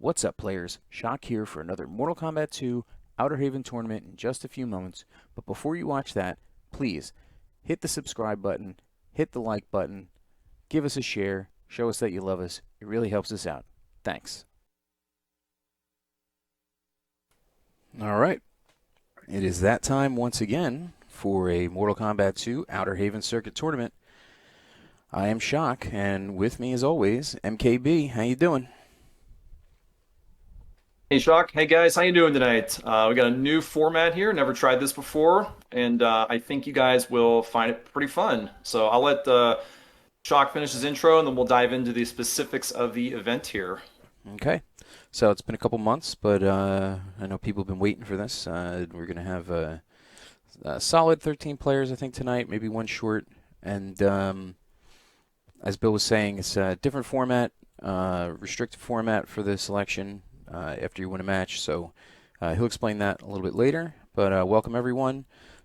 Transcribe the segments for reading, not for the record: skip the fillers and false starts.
What's up, players? Shock here for another Mortal Kombat 2 Outer Haven tournament in just a few moments. But before you watch that, please hit the subscribe button, hit the like button, give us a share, show us that you love us. It really helps us out. Thanks. All right. It is that time once again for a Mortal Kombat 2 Outer Haven Circuit tournament. I am Shock, and with me as always, MKB. How you doing? Hey Shock, hey guys, how you doing tonight? We got a new format here, never tried this before, and I think you guys will find it pretty fun. So I'll let Shock finish his intro, and then we'll dive into the specifics of the event here. Okay. So it's been a couple months, but I know people have been waiting for this. We're going to have a solid 13 players, I think, tonight, maybe one short. And as Bill was saying, it's a different format, restricted format for the selection after you win a match. So he'll explain that a little bit later. But welcome, everyone.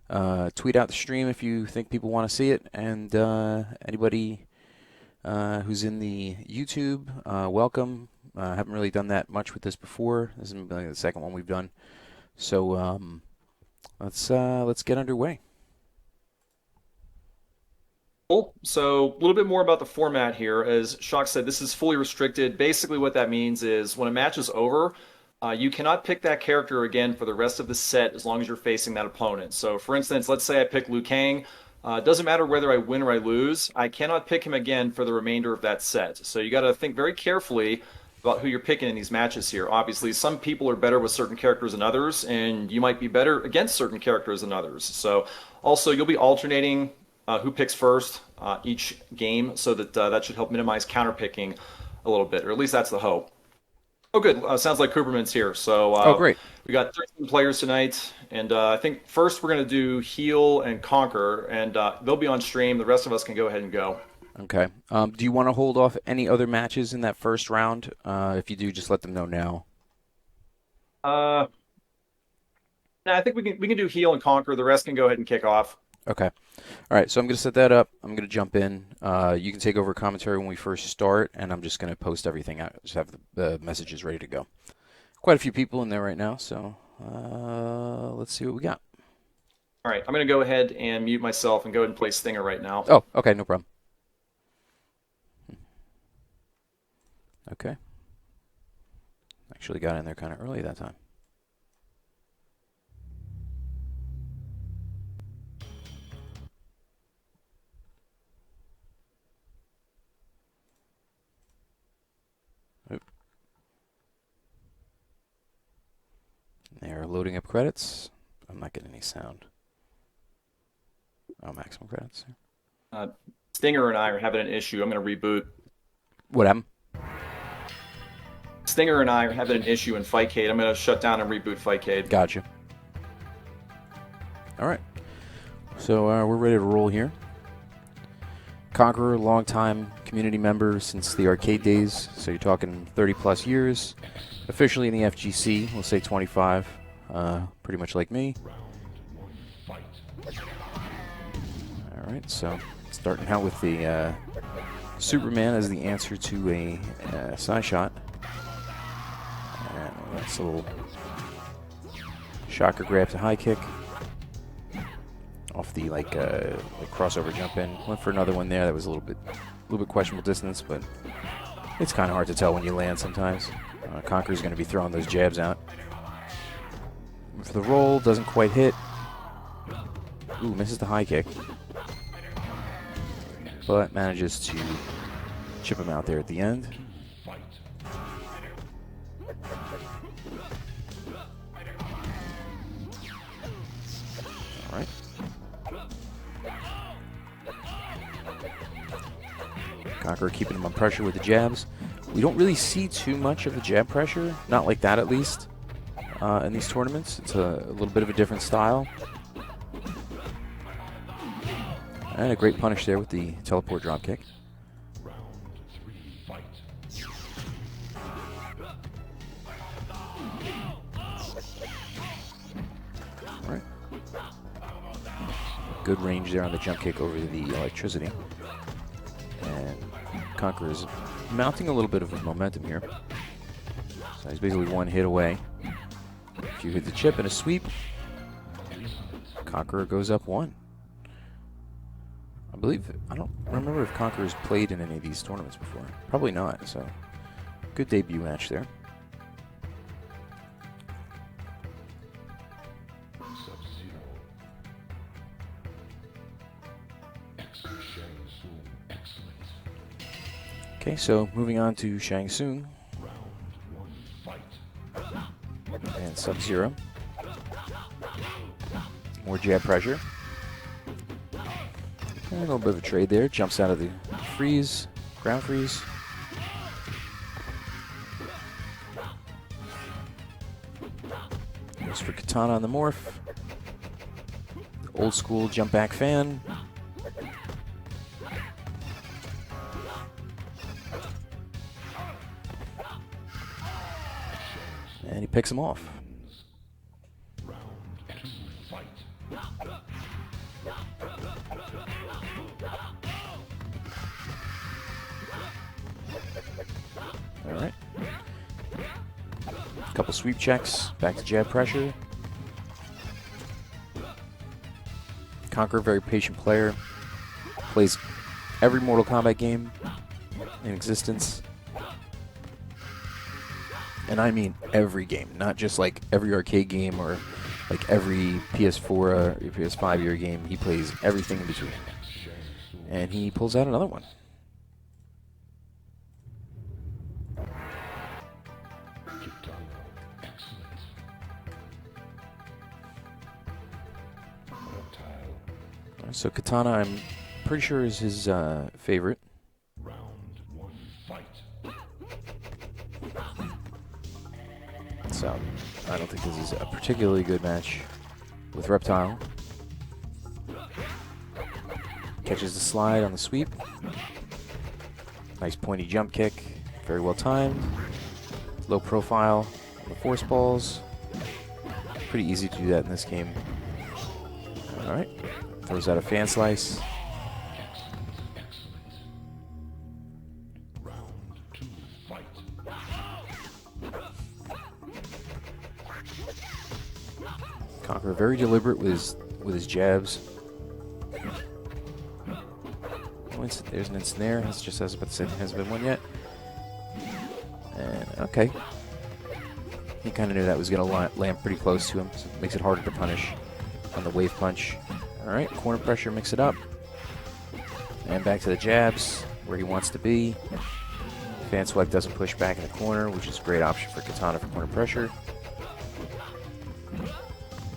Tweet out the stream if you think people want to see it. And anybody who's in the YouTube, welcome. I haven't really done that much with this before. This is the second one we've done. So let's get underway. Cool. So a little bit more about the format here. As Shock said, this is fully restricted. Basically, what that means is when a match is over, you cannot pick that character again for the rest of the set as long as you're facing that opponent. So, for instance, let's say I pick Liu Kang. It doesn't matter whether I win or I lose. I cannot pick him again for the remainder of that set. So you got to think very carefully about who you're picking in these matches here. Obviously, some people are better with certain characters than others, and you might be better against certain characters than others. So also, you'll be alternating who picks first each game, so that that should help minimize counterpicking a little bit, or at least that's the hope. Oh, good. Sounds like Cooperman's here. So Oh, great. we got 13 players tonight, and I think first we're going to do Heal and Konqrr, and they'll be on stream. The rest of us can go ahead and go. Okay. Do you want to hold off any other matches in that first round? If you do, just let them know now. Uh, I think we can do Heal and Konqrr. The rest can go ahead and kick off. Okay. All right, so I'm going to set that up. I'm going to jump in. You can take over commentary when we first start, and I'm just going to post everything out. Just have the messages ready to go. Quite a few people in there right now, so let's see what we got. All right, I'm going to go ahead and mute myself and go ahead and play Stinger right now. Oh, okay, no problem. Okay. Actually got in there kind of early that time. They're loading up credits. I'm not getting any sound. Oh, maximum credits. Stinger and I are having an issue. I'm going to reboot. What happened? Stinger and I are having an issue in FightCade. I'm going to shut down and reboot FightCade. Gotcha. All right. So we're ready to roll here. Konqrr, longtime community member since the arcade days. So you're talking 30-plus years. Officially in the FGC, we'll say 25. Pretty much like me. All right, so starting out with the Superman as the answer to a side shot. And that's a little shocker grab to high kick. Off the like crossover jump in. Went for another one there. That was a little bit questionable distance, but it's kind of hard to tell when you land sometimes. Konqrr's going to be throwing those jabs out. For the roll, doesn't quite hit. Ooh, misses the high kick. But manages to chip him out there at the end. All right. Konqrr keeping him on pressure with the jabs. We don't really see too much of the jab pressure, not like that at least, in these tournaments. It's a little bit of a different style. And a great punish there with the teleport dropkick. All right. Good range there on the jump kick over the electricity. And Konqrr is mounting a little bit of momentum here. So he's basically one hit away. If you hit the chip and a sweep, Konqrr goes up one. I don't remember if Konqrr has played in any of these tournaments before. Probably not, so good debut match there. Okay, so moving on to Shang Tsung and Sub-Zero. More jab pressure. And a little bit of a trade there. Jumps out of the freeze, ground freeze. Goes for Katana on the morph. Old school jump back fan. And he picks him off. All right. Couple sweep checks. Back to jab pressure. Konqrr, very patient player. Plays every Mortal Kombat game in existence. And I mean every game, not just like every arcade game or like every PS4 or PS5 year game. He plays everything in between. And he pulls out another one. So Katana, I'm pretty sure is his favorite. So I don't think this is a particularly good match with Reptile. Catches the slide on the sweep. Nice pointy jump kick. Very well timed. Low profile on the force balls. Pretty easy to do that in this game. Alright. Throws out a fan slice. Konqrr very deliberate with his jabs. There's an instant there. It's just as I was about to say, there hasn't been one yet. And okay. He kind of knew that was going to land pretty close to him, so it makes it harder to punish on the wave punch. Alright, corner pressure, mix it up. And back to the jabs, where he wants to be. Fan swipe doesn't push back in the corner, which is a great option for Katana for corner pressure.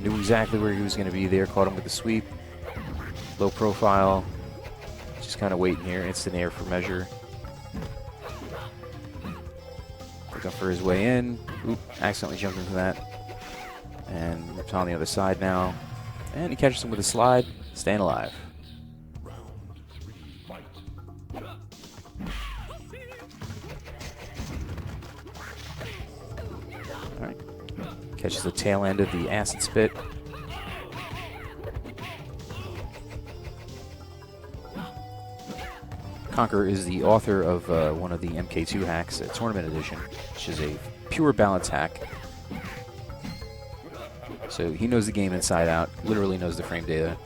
Knew exactly where he was going to be there, caught him with the sweep. Low profile. Just kind of waiting here, instant air for measure. Looking for his way in. Oop, accidentally jumped into that. And it's on the other side now. And he catches him with a slide, staying alive. Alright. Catches the tail end of the acid spit. Konqrr is the author of one of the MKII hacks, a tournament edition, which is a pure balance hack. So he knows the game inside out, literally knows the frame data.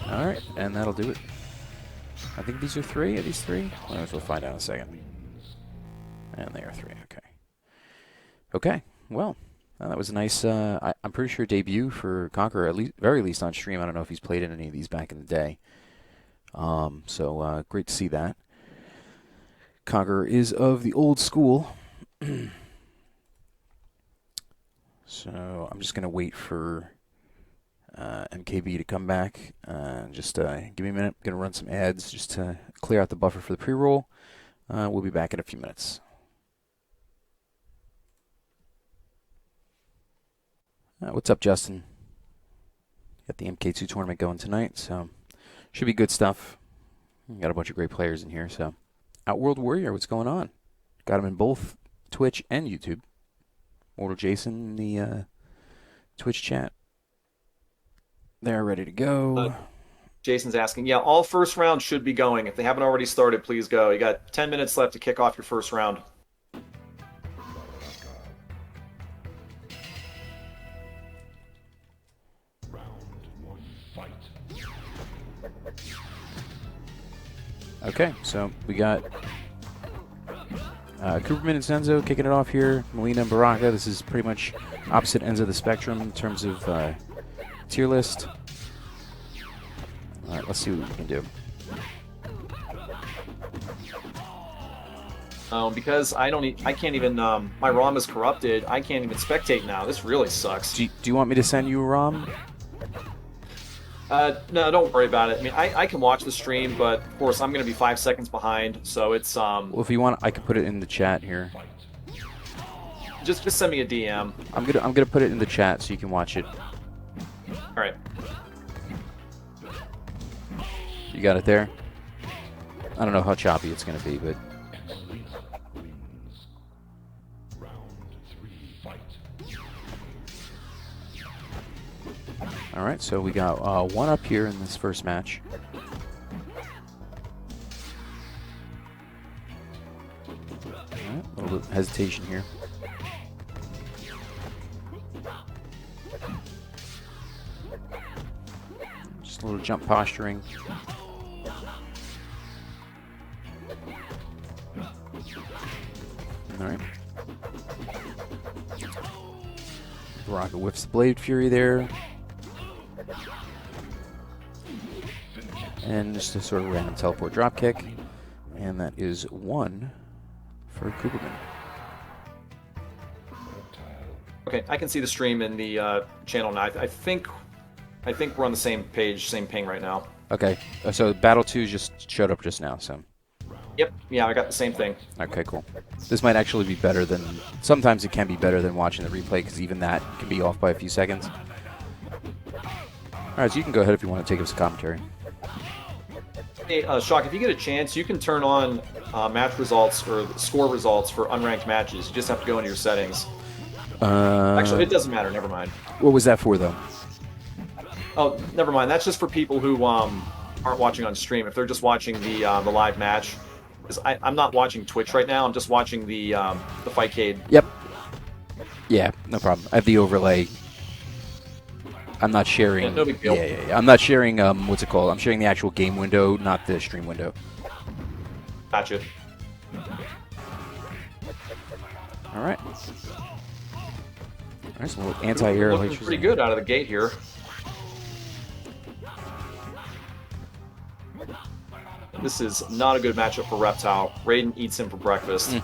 Alright, and that'll do it. I think these are three. Are these three? We'll find out in a second. And they are three, okay. Okay, well, that was a nice, I'm pretty sure debut for Konqrr, at least, very least on stream. I don't know if he's played in any of these back in the day. So great to see that. Konqrr is of the old school. So I'm just going to wait for MKB to come back. Just give me a minute. I'm going to run some ads just to clear out the buffer for the pre-roll. We'll be back in a few minutes. What's up, Justin? Got the MKII tournament going tonight, so should be good stuff. Got a bunch of great players in here. So, Outworld Warrior, what's going on? Got him in both Twitch and YouTube. Mortal Jason in the Twitch chat. They're ready to go. Jason's asking, yeah, all first rounds should be going. If they haven't already started, please go. You got 10 minutes left to kick off your first round. Okay, so we got Cooperman and Senzo kicking it off here. Molina and Baraka. This is pretty much opposite ends of the spectrum in terms of tier list. All right, let's see what we can do. Because I can't even, my ROM is corrupted. I can't even spectate now. This really sucks. Do you want me to send you a ROM? No, don't worry about it. I mean, I can watch the stream, but of course I'm going to be 5 seconds behind, so it's Well, if you want, I can put it in the chat here. Just send me a DM. I'm gonna put it in the chat so you can watch it. All right. You got it there? I don't know how choppy it's gonna be, but. All right, so we got one up here in this first match. All right, a little bit of hesitation here. Just a little jump posturing. All right. Baraka whiffs the Blade Fury there. And just a sort of random teleport drop kick. And that is one for Cooperman. Okay, I can see the stream in the channel now. I think we're on the same page, same ping right now. Okay, so Battle 2 just showed up just now, so. Yep, yeah, I got the same thing. Okay, cool. This might actually be better than... Sometimes it can be better than watching the replay, because even that can be off by a few seconds. Alright, so you can go ahead if you want to take us a commentary. Hey, Shock, if you get a chance, you can turn on match results or score results for unranked matches. You just have to go into your settings. Actually, it doesn't matter. Never mind. What was that for, though? Oh, never mind. That's just for people who aren't watching on stream. If they're just watching the live match, because I'm not watching Twitch right now. I'm just watching the FightCade. Yep. Yeah, no problem. I have the overlay. I'm not sharing. Yeah, no big deal. Yeah. I'm not sharing. What's it called? I'm sharing the actual game window, not the stream window. Gotcha. All right. Nice little anti-air. Looking pretty good out of the gate here. This is not a good matchup for Reptile. Raiden eats him for breakfast.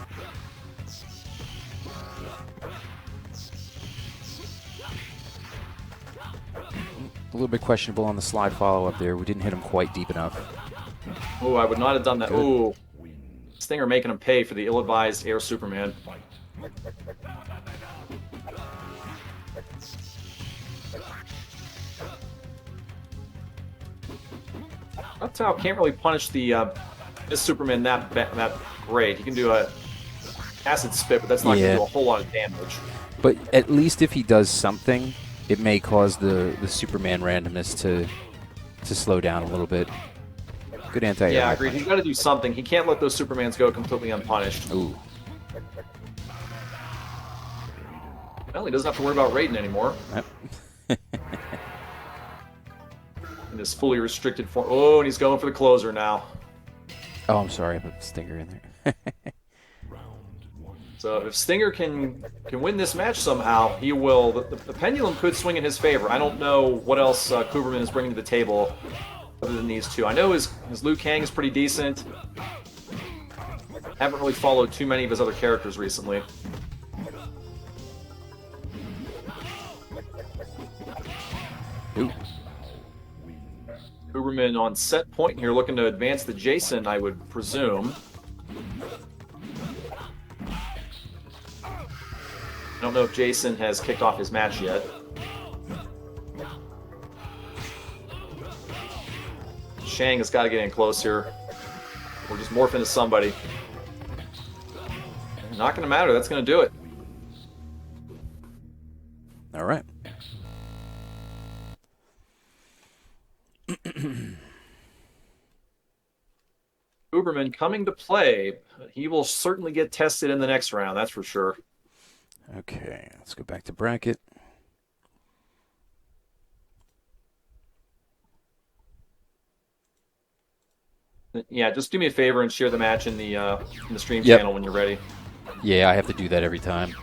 A little bit questionable on the slide follow-up there. We didn't hit him quite deep enough. Oh, I would not have done that. Oh, Stinger making him pay for the ill-advised Air Superman. Reptile can't really punish the this Superman that great. He can do a acid spit, but that's not going to do a whole lot of damage. But at least if he does something, it may cause the Superman randomness to slow down a little bit. Good anti-air. Yeah, I agree. He's got to do something. He can't let those Supermans go completely unpunished. Ooh. Well, he doesn't have to worry about Raiden anymore. Yep. In this fully restricted form. Oh, and he's going for the closer now. Oh, I'm sorry. I put Stinger in there. So if Stinger can win this match somehow, he will. The pendulum could swing in his favor. I don't know what else Cooperman is bringing to the table other than these two. I know his Liu Kang is pretty decent. Haven't really followed too many of his other characters recently. Ooh. Cooperman on set point here, looking to advance the Jason, I would presume. I don't know if Jason has kicked off his match yet. Shang has got to get in close here. We're just morphing to somebody. Not going to matter. That's going to do it. All right. Uberman coming to play. He will certainly get tested in the next round, that's for sure. Okay, let's go back to bracket. Yeah, just do me a favor and share the match in the stream Yep. channel when you're ready. Yeah, I have to do that every time.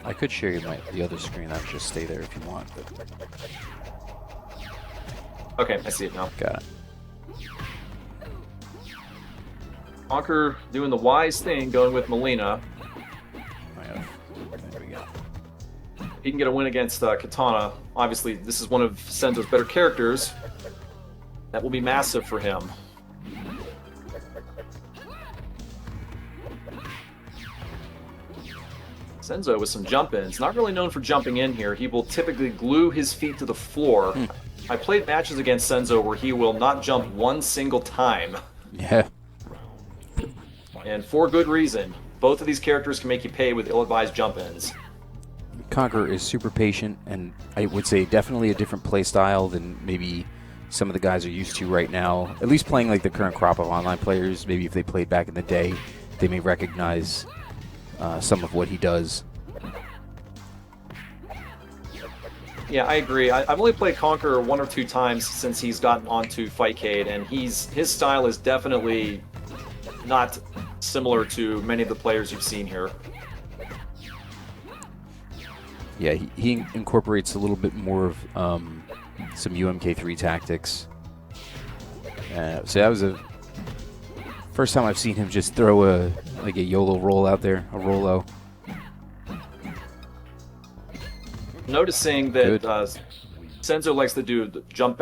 I could share you the other screen. I would just stay there if you want. But Okay, I see it now. got it. Konqrr doing the wise thing, going with Melina. There we go. He can get a win against Katana. Obviously, this is one of Senzo's better characters. That will be massive for him. Senzo with some jump-ins. Not really known for jumping in here. He will typically glue his feet to the floor. I played matches against Senzo where he will not jump one single time. Yeah. And for good reason. Both of these characters can make you pay with ill-advised jump-ins. Konqrr is super patient, and I would say definitely a different play style than maybe some of the guys are used to right now. At least playing like the current crop of online players. Maybe if they played back in the day, they may recognize some of what he does. Yeah, I agree. I've only played Konqrr 1 or 2 times since he's gotten onto FightCade, and his style is definitely not similar to many of the players you've seen here. Yeah, he incorporates a little bit more of some UMK3 tactics. So that was the first time I've seen him just throw a YOLO roll out there, a Rolo. Noticing that Senzo likes to do the jump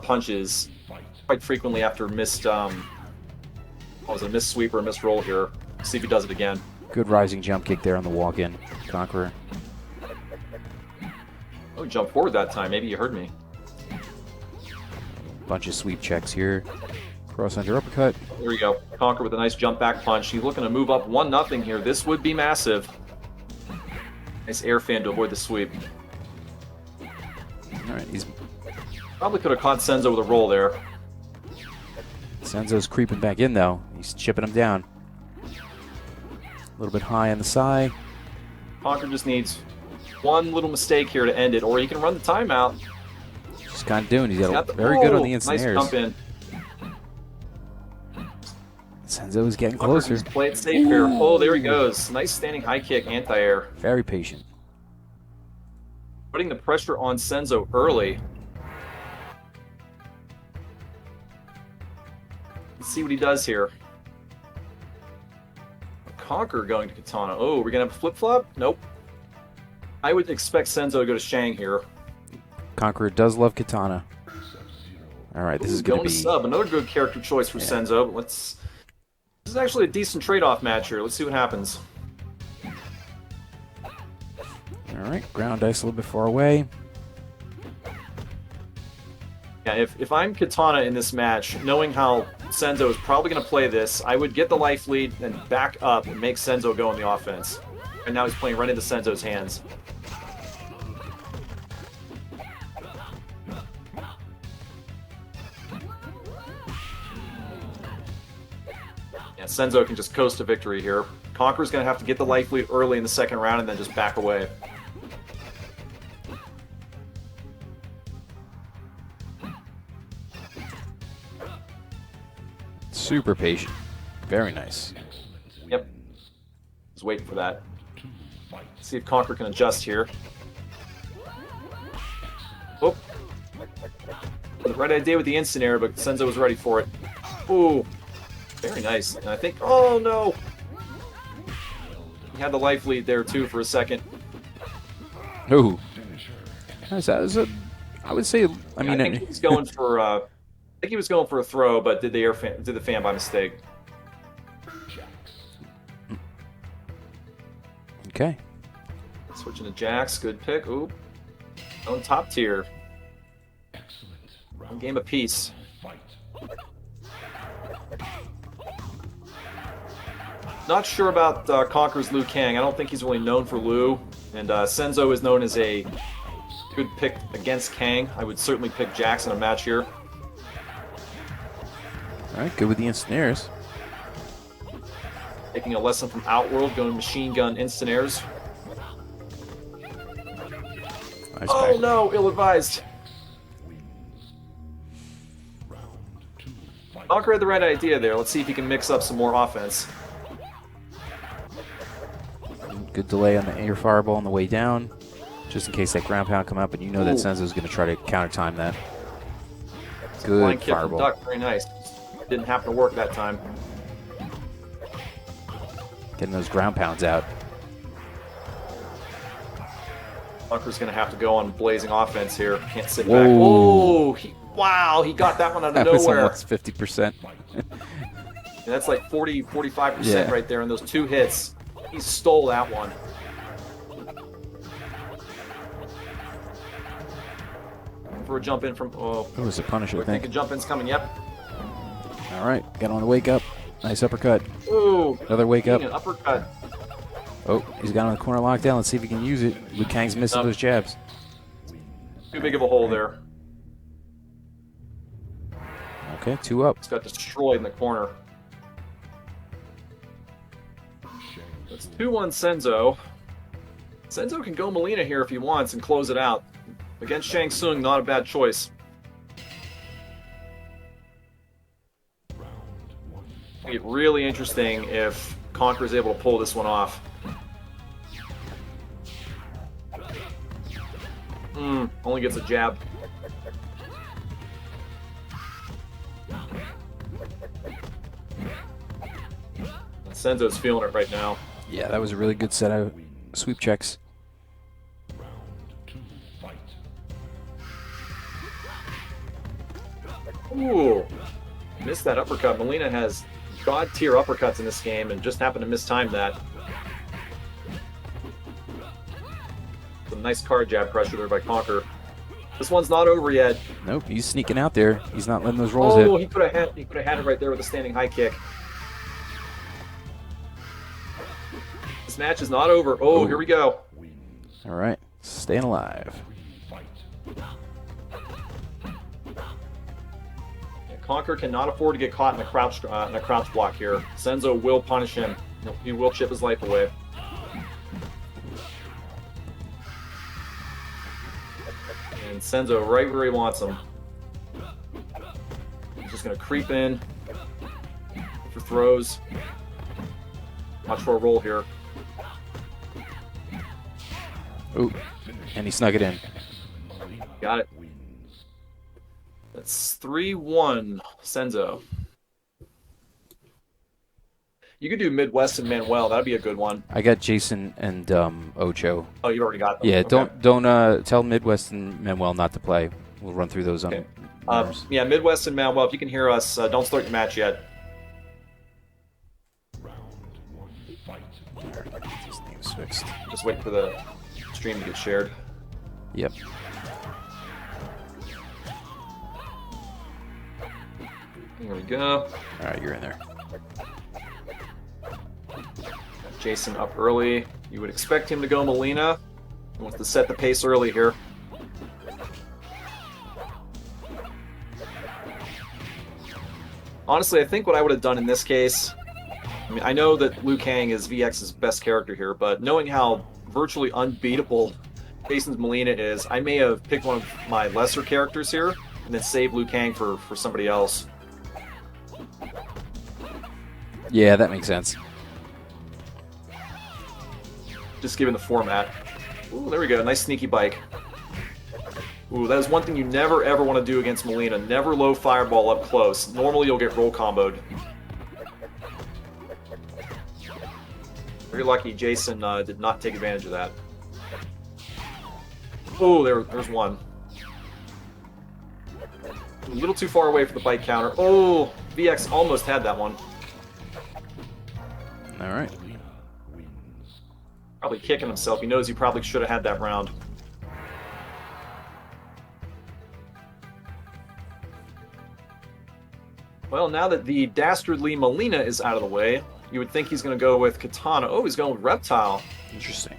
punches quite frequently after missed missed sweep or a missed roll here. See if he does it again. Good rising jump kick there on the walk-in, Konqrr. Oh, jump forward that time. Maybe you heard me. Bunch of sweep checks here. Cross under uppercut. There we go. Konqrr with a nice jump back punch. He's looking to move up 1-0 here. This would be massive. Nice air fan to avoid the sweep. All right, he's Probably could have caught Senzo with a roll there. Senzo's creeping back in though. He's chipping him down. A little bit high on the side. Konqrr just needs one little mistake here to end it, or he can run the timeout. Just kind of doing. He's got the, very good on the nice ensnares. jump in. Senzo's getting Konqrr closer. just play it safe here. Oh, there he goes. Nice standing high kick, anti-air. Very patient. Putting the pressure on Senzo early. Let's see what he does here. Konqrr going to Katana. Oh, we're going to have a flip-flop? Nope. I would expect Senzo to go to Shang here. Konqrr does love Katana. All right, this is going to be sub. Another good character choice for Senzo. This is actually a decent trade-off match here. Let's see what happens. All right, ground ice a little bit far away. Yeah, if I'm Katana in this match, knowing how Senzo is probably going to play this, I would get the life lead and back up and make Senzo go on the offense. And now he's playing right into Senzo's hands. Yeah, Senzo can just coast to victory here. Konqrr's going to have to get the life lead early in the second round and then just back away. Super patient. Very nice. Yep. Just waiting for that. See if Konqrr can adjust here. Oh. The right idea with the instant air, but Senzo was ready for it. Ooh. Very nice. And I think, oh no! He had the life lead there too for a second. Ooh. That was a, I would say, I mean, I think he was going for a throw, but did the fan by mistake. Okay. Switching to Jax, good pick. Ooh. On top tier. One game apiece. Not sure about Konqrr's Liu Kang. I don't think he's really known for Liu. And Senzo is known as a good pick against Kang. I would certainly pick Jax in a match here. All right, good with the ensnares. Taking a lesson from Outworld, going machine gun instant airs. Nice Oh back. no, ill-advised. Konqrr had the right idea there. Let's see if he can mix up some more offense. Good delay on the air fireball on the way down, just in case that ground pound come up, and you know that Senzo's going to try to counter time that. Good Blind kick from fireball. Duck, very nice. Didn't happen to work that time. Getting those ground pounds out. Konqrr's going to have to go on blazing offense here. Can't sit Whoa. back. Oh, wow, he got that one out of That was nowhere. almost 50%. And that's like 40, 45% Yeah. right there in those 2 hits. He stole that one. For a jump in from, oh. It was a punish, I I think a think. jump in's coming, yep. All right, got on the wake up. Nice uppercut. Ooh, Another wake up. an uppercut. Oh, he's got on the corner lockdown. Let's see if he can use it. Liu Kang's missing those jabs. Too big of a hole there. Okay, 2 up. Just got destroyed in the corner. It's 2-1 Senzo. Senzo can go Molina here if he wants and close it out. Against Shang Tsung, not a bad choice. It'll get really interesting if Konqrr is able to pull this one off. Only gets a jab. Senzo's feeling it right now. Yeah, that was a really good set of sweep checks. Ooh, missed that uppercut. Molina has god-tier uppercuts in this game and just happened to mistime that. Some nice card jab pressure there by Konqrr. This one's not over yet. Nope, he's sneaking out there. He's not letting those rolls Oh, hit. he could have had it right there with a standing high kick. This match is not over. Oh, Ooh. here we go. All right, staying alive. Konqrr cannot afford to get caught in a crouch block here. Senzo will punish him. He will chip his life away. And Senzo right where he wants him. He's just going to creep in for throws. Watch for a roll here. Ooh, and he snuck it in. Got it. That's 3-1 Senzo. You could do Midwest and Manuel. That'd be a good one. I got Jason and Ocho. Oh, you already got them. Yeah, Okay. don't tell Midwest and Manuel not to play. We'll run through those on. Okay. numbers. Yeah, Midwest and Manuel. If you can hear us, don't start your match yet. His name's fixed. Just wait for the stream to get shared. Yep. Here we go. All right, you're in there. Jason up early. You would expect him to go Molina. He wants to set the pace early here. Honestly, I think what I would have done in this case, I mean, I know that Liu Kang is VX's best character here, but knowing how virtually unbeatable Jason's Molina is, I may have picked one of my lesser characters here and then save Liu Kang for somebody else. Yeah, that makes sense. Just given the format. Ooh, there we go. Nice sneaky bike. Ooh, that is one thing you never ever want to do against Molina. Never low fireball up close. Normally you'll get roll comboed. Very lucky Jason did not take advantage of that. Oh, there's one. A little too far away for the bike counter. Oh, VX almost had that one. All right. Probably kicking himself. He knows he probably should have had that round. Well, now that the dastardly Molina is out of the way, you would think he's going to go with Katana. Oh, he's going with Reptile. Interesting.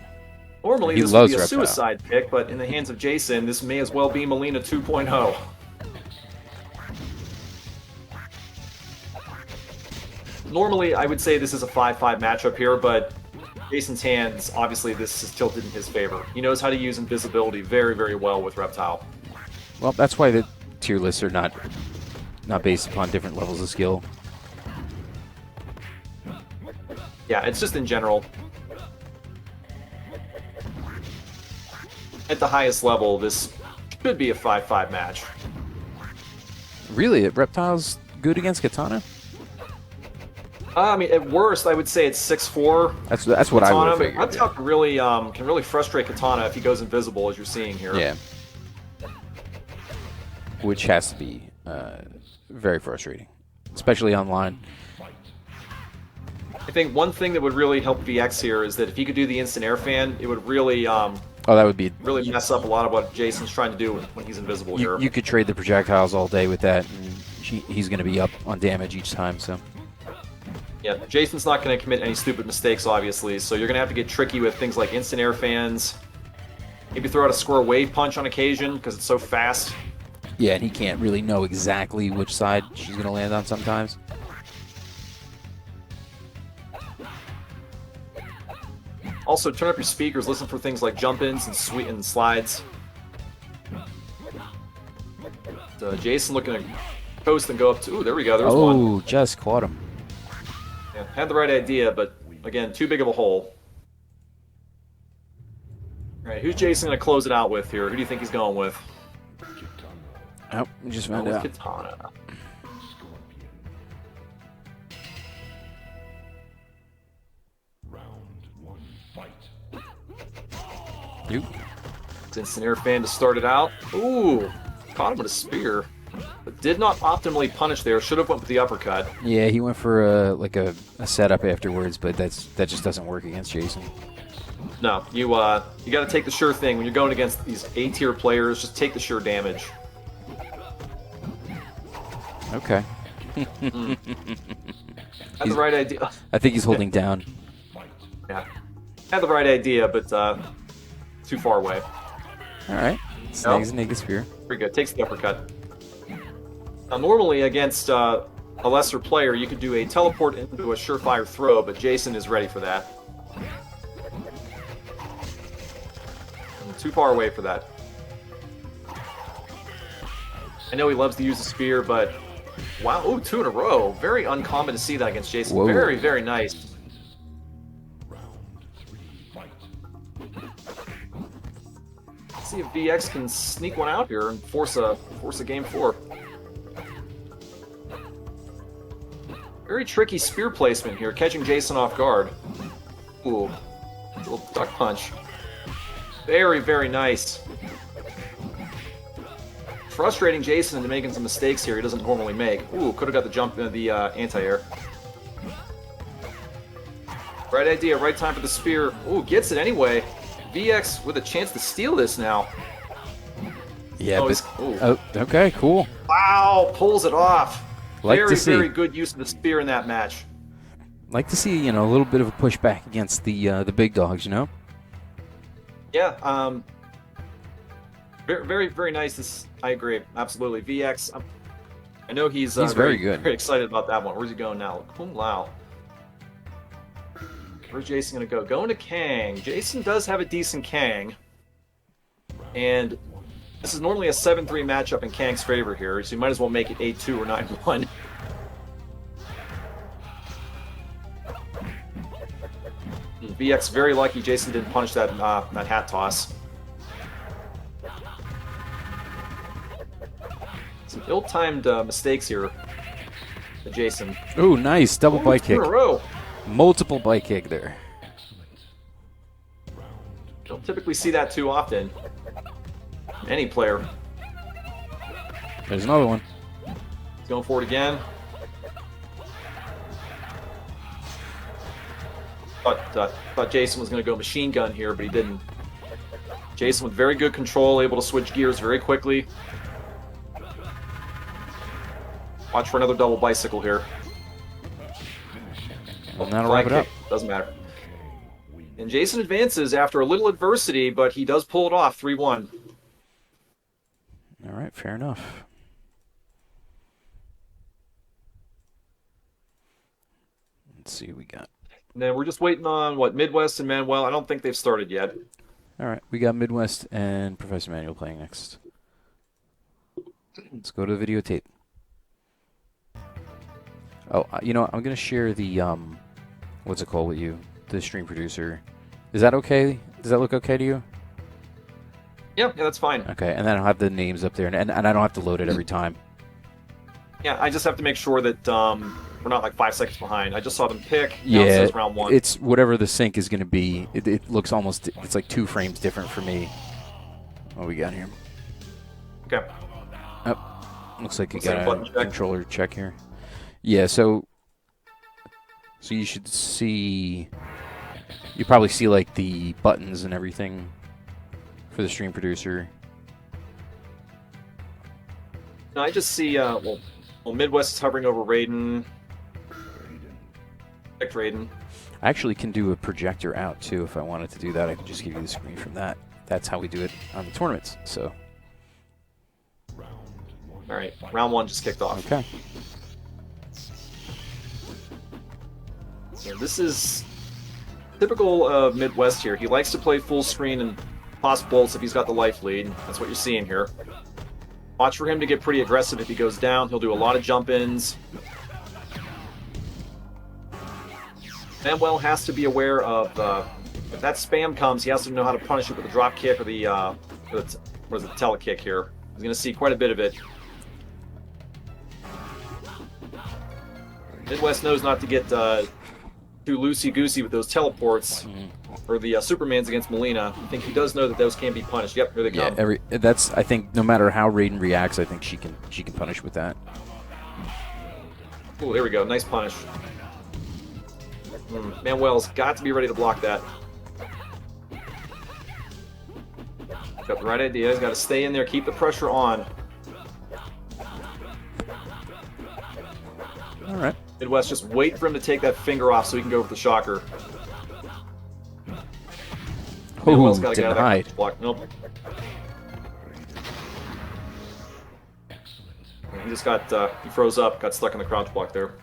Normally He this would loves be a Reptile. suicide pick, but in the hands of Jason, this may as well be Molina 2.0. Normally, I would say this is a 5-5 matchup here, but Jason's hands, obviously, this is tilted in his favor. He knows how to use invisibility very, very well with Reptile. Well, that's why the tier lists are not not based upon different levels of skill. Yeah, it's just in general. At the highest level, this should be a 5-5 match. Really, Reptile's good against Katana? I mean, at worst, I would say it's 6-4. That's what I would have figured. Reptile can really frustrate Katana if he goes invisible, as you're seeing here. Yeah. Which has to be very frustrating, especially online. I think one thing that would really help VX here is that if he could do the instant air fan, it would really that would be really mess up a lot of what Jason's trying to do when he's invisible here. You could trade the projectiles all day with that, and he's going to be up on damage each time. So yeah, Jason's not going to commit any stupid mistakes, obviously. So you're going to have to get tricky with things like instant air fans. Maybe throw out a square wave punch on occasion because it's so fast. Yeah, and he can't really know exactly which side she's going to land on sometimes. Also, turn up your speakers, listen for things like jump-ins and slides. Jason looking to coast and go up to... Ooh, there we go, there's one. Oh, just caught him. Yeah, had the right idea, but again, too big of a hole. All right, who's Jason going to close it out with here? Who do you think he's going with? Oh, we just found out. Katana. You. Instant air fan to start it out. Ooh, caught him with a spear, but did not optimally punish there. Should have went with the uppercut. Yeah, he went for a setup afterwards, but that just doesn't work against Jason. No, you got to take the sure thing when you're going against these A-tier players. Just take the sure damage. Okay. Had the right idea. I think he's holding down. Yeah, had the right idea, but too far away. All right. Snags a naked spear. Pretty good. Takes the uppercut. Now, normally against a lesser player, you could do a teleport into a surefire throw, but Jason is ready for that. Too far away for that. I know he loves to use the spear, but wow, ooh, 2 in a row. Very uncommon to see that against Jason. Whoa. Very, very nice. Let's see if VX can sneak one out here and force a game 4. Very tricky spear placement here, catching Jason off guard. Ooh, a little duck punch. Very, very nice. Frustrating Jason into making some mistakes here he doesn't normally make. Ooh, could have got the jump into the anti-air. Right idea, right time for the spear. Ooh, gets it anyway. VX with a chance to steal this now. Yeah, okay, cool. Wow, pulls it off. Like very, to see. very good use of the spear in that match. Like to see, a little bit of a pushback against the big dogs, Yeah, very, very, very nice. I agree, absolutely. VX, I know he's very good. Very excited about that one. Where's he going now? Kung Lao. Where's Jason going to go? Going to Kang. Jason does have a decent Kang. And this is normally a 7-3 matchup in Kang's favor here, so you might as well make it 8-2 or 9-1. VX very lucky Jason didn't punish that hat toss. Some ill-timed mistakes here to Jason. Ooh, nice. Double bike 2 kick. in a row. Multiple bike kick there. Don't typically see that too often. Any player. There's another one. He's going for it again. Thought Jason was going to go machine gun here, but he didn't. Jason with very good control, able to switch gears very quickly. Watch for another double bicycle here. And that'll wrap it up. Doesn't matter. And Jason advances after a little adversity, but he does pull it off, 3-1. All right, fair enough. Let's see what we got. And then we're just waiting on, Midwest and Manuel. I don't think they've started yet. All right, we got Midwest and Professor Manuel playing next. Let's go to the videotape. Oh, you know, I'm gonna share the what's it called with you, the stream producer. Is that okay? Does that look okay to you? Yeah, that's fine. Okay, and then I'll have the names up there, and I don't have to load it every time. Yeah, I just have to make sure that we're not like 5 seconds behind. I just saw them pick. Now it Yeah, says round 1. it's whatever the sync is gonna be. It looks almost, it's like 2 frames different for me. What we got here? Okay. Oh, looks like you Looks like got button a check. controller check here. Yeah, so you should see. You probably see like the buttons and everything for the stream producer. No, I just see, well, Midwest is hovering over Raiden. Picked Raiden. I actually can do a projector out too if I wanted to do that. I could just give you the screen from that. That's how we do it on the tournaments. So. All right, round 1 just kicked off. Okay. So this is typical of Midwest here. He likes to play full screen and toss bolts if he's got the life lead. That's what you're seeing here. Watch for him to get pretty aggressive if he goes down. He'll do a lot of jump-ins. Manuel has to be aware of if that spam comes, he has to know how to punish it with the drop kick or the what is it, telekick here. He's going to see quite a bit of it. Midwest knows not to get too loosey-goosey with those teleports or the Supermans against Molina. I think he does know that those can be punished. Yep, here they come. Yeah, that's, I think no matter how Raiden reacts, I think she can punish with that. Ooh, there we go. Nice punish. Manuel's got to be ready to block that. Got the right idea. He's got to stay in there, keep the pressure on. All right. Midwest, just wait for him to take that finger off so he can go with the shocker. Manuel's got to get out of denied. that block. Nope. He just got, he froze up, got stuck in the crouch block there.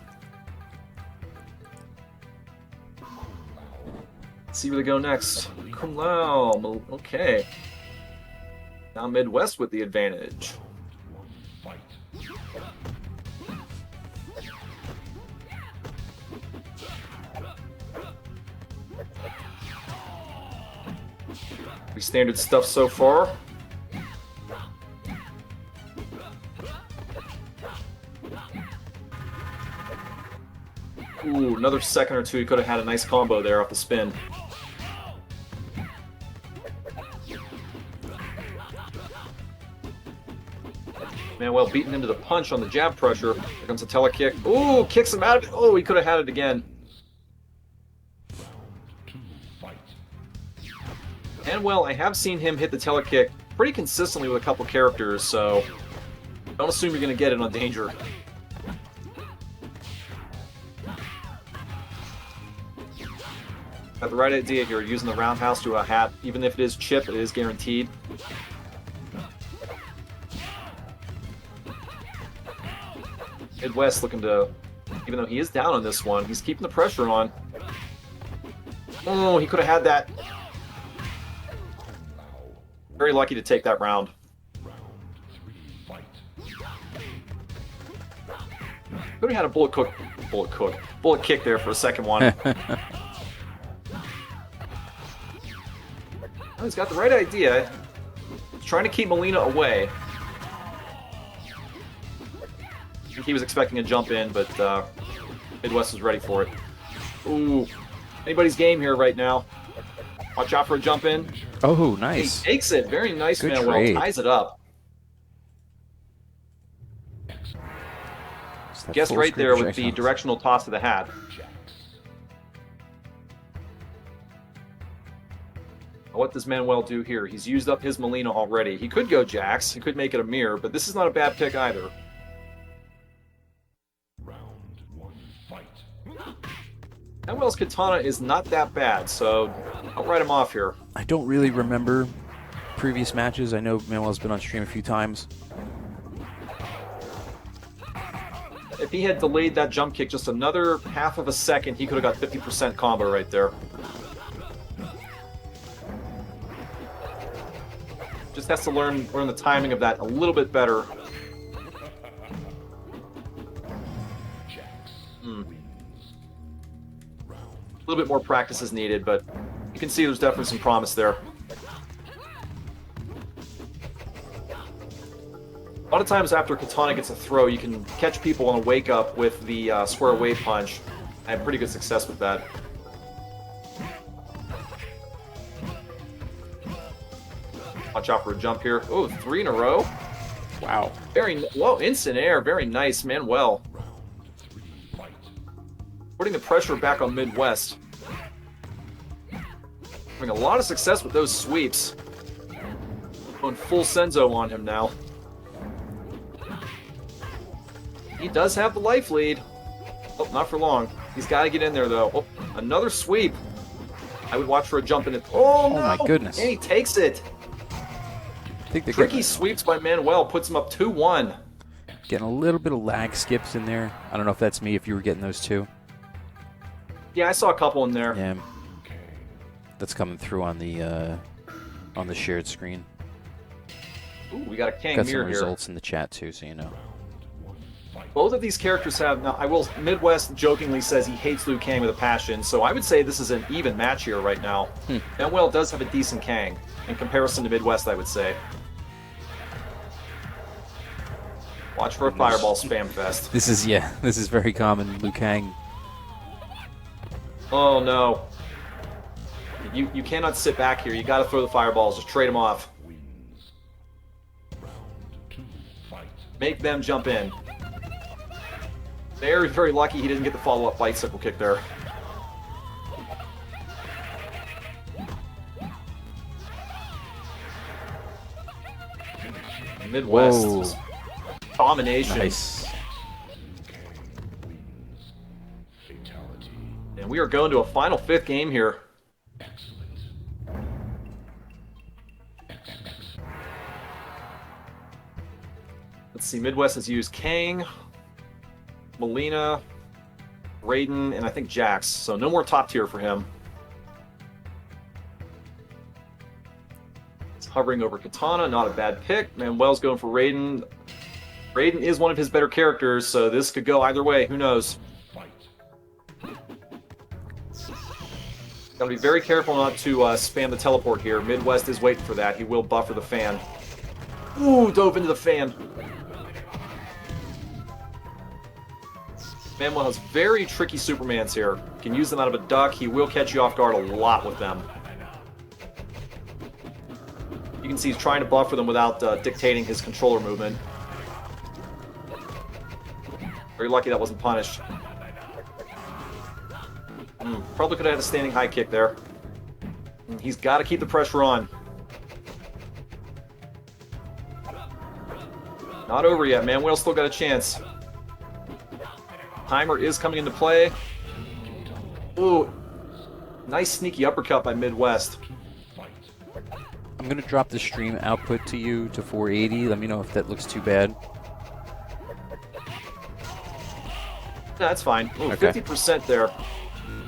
Let's see where they go next. Kombat. Okay. Now Midwest with the advantage. Pretty standard stuff so far. Ooh, another second or two. He could have had a nice combo there off the spin. Manuel beating into the punch on the jab pressure. Here comes a telekick. Ooh, kicks him out of it. Oh, he could have had it again. Manuel, I have seen him hit the telekick pretty consistently with a couple characters, so don't assume you're going to get it on Danger. Got the right idea here, using the roundhouse to a hat. Even if it is chip, it is guaranteed. Midwest looking to, even though he is down on this one, he's keeping the pressure on. Oh, he could have had that. Very lucky to take that round. Could have had a bullet kick there for a second one. Oh, he's got the right idea. He's trying to keep Molina away. I think he was expecting a jump in, but Midwest was ready for it. Ooh, anybody's game here right now. Watch out for a jump in. Oh, nice. He takes it. Very nice, Good Manuel. trade. Ties it up. Guessed right there with the directional toss of the hat. What does Manuel do here? He's used up his Molina already. He could go Jax. He could make it a mirror, but this is not a bad pick either. Manuel's katana is not that bad, so I'll write him off here. I don't really remember previous matches. I know Manuel's been on stream a few times. If he had delayed that jump kick just another half of a second, he could have got 50% combo right there. Just has to learn the timing of that a little bit better. little bit more practice is needed, but you can see there's definitely some promise there. A lot of times after Katana gets a throw, you can catch people on a wake-up with the square wave punch. I had pretty good success with that. Watch out for a jump here. Oh, 3 in a row. Wow. Whoa, instant air. Very nice, Manuel. Putting the pressure back on Midwest. Having a lot of success with those sweeps. Going full Senzo on him now. He does have the life lead. Oh, not for long. He's got to get in there, though. Oh, another sweep. I would watch for a jump in it. Oh, no! Oh, my goodness. And he takes it. Tricky sweeps by Manuel puts him up 2-1. Getting a little bit of lag skips in there. I don't know if that's me, if you were getting those too. Yeah, I saw a couple in there. Yeah. That's coming through on the shared screen. Ooh, we got a Kang Got mirror some here. results in the chat too, so you know. Both of these characters have... Now, Midwest jokingly says he hates Liu Kang with a passion, so I would say this is an even match here right now. Manuel does have a decent Kang, in comparison to Midwest, I would say. Watch for a fireball spam fest. This is very common. Liu Kang. Oh, no. You cannot sit back here. You got to throw the fireballs. Just trade them off. Make them jump in. Very, very lucky he didn't get the follow-up bicycle kick there. Midwest. Whoa. Domination. Nice. And we are going to a final 5th game here. Let's see, Midwest has used Kang, Melina, Raiden, and I think Jax. So no more top tier for him. It's hovering over Katana, not a bad pick. Manuel's going for Raiden. Raiden is one of his better characters, so this could go either way. Who knows? Gotta be very careful not to spam the teleport here. Midwest is waiting for that. He will buffer the fan. Ooh, dove into the fan. Manuel has very tricky Supermans here. Can use them out of a duck. He will catch you off guard a lot with them. You can see he's trying to buffer them without dictating his controller movement. Very lucky that wasn't punished. Probably could have had a standing high kick there. He's got to keep the pressure on. Not over yet. Manuel's still got a chance. Timer is coming into play. Ooh. Nice sneaky uppercut by Midwest. I'm going to drop the stream output to you to 480. Let me know if that looks too bad. That's fine. Ooh, Okay. 50% there.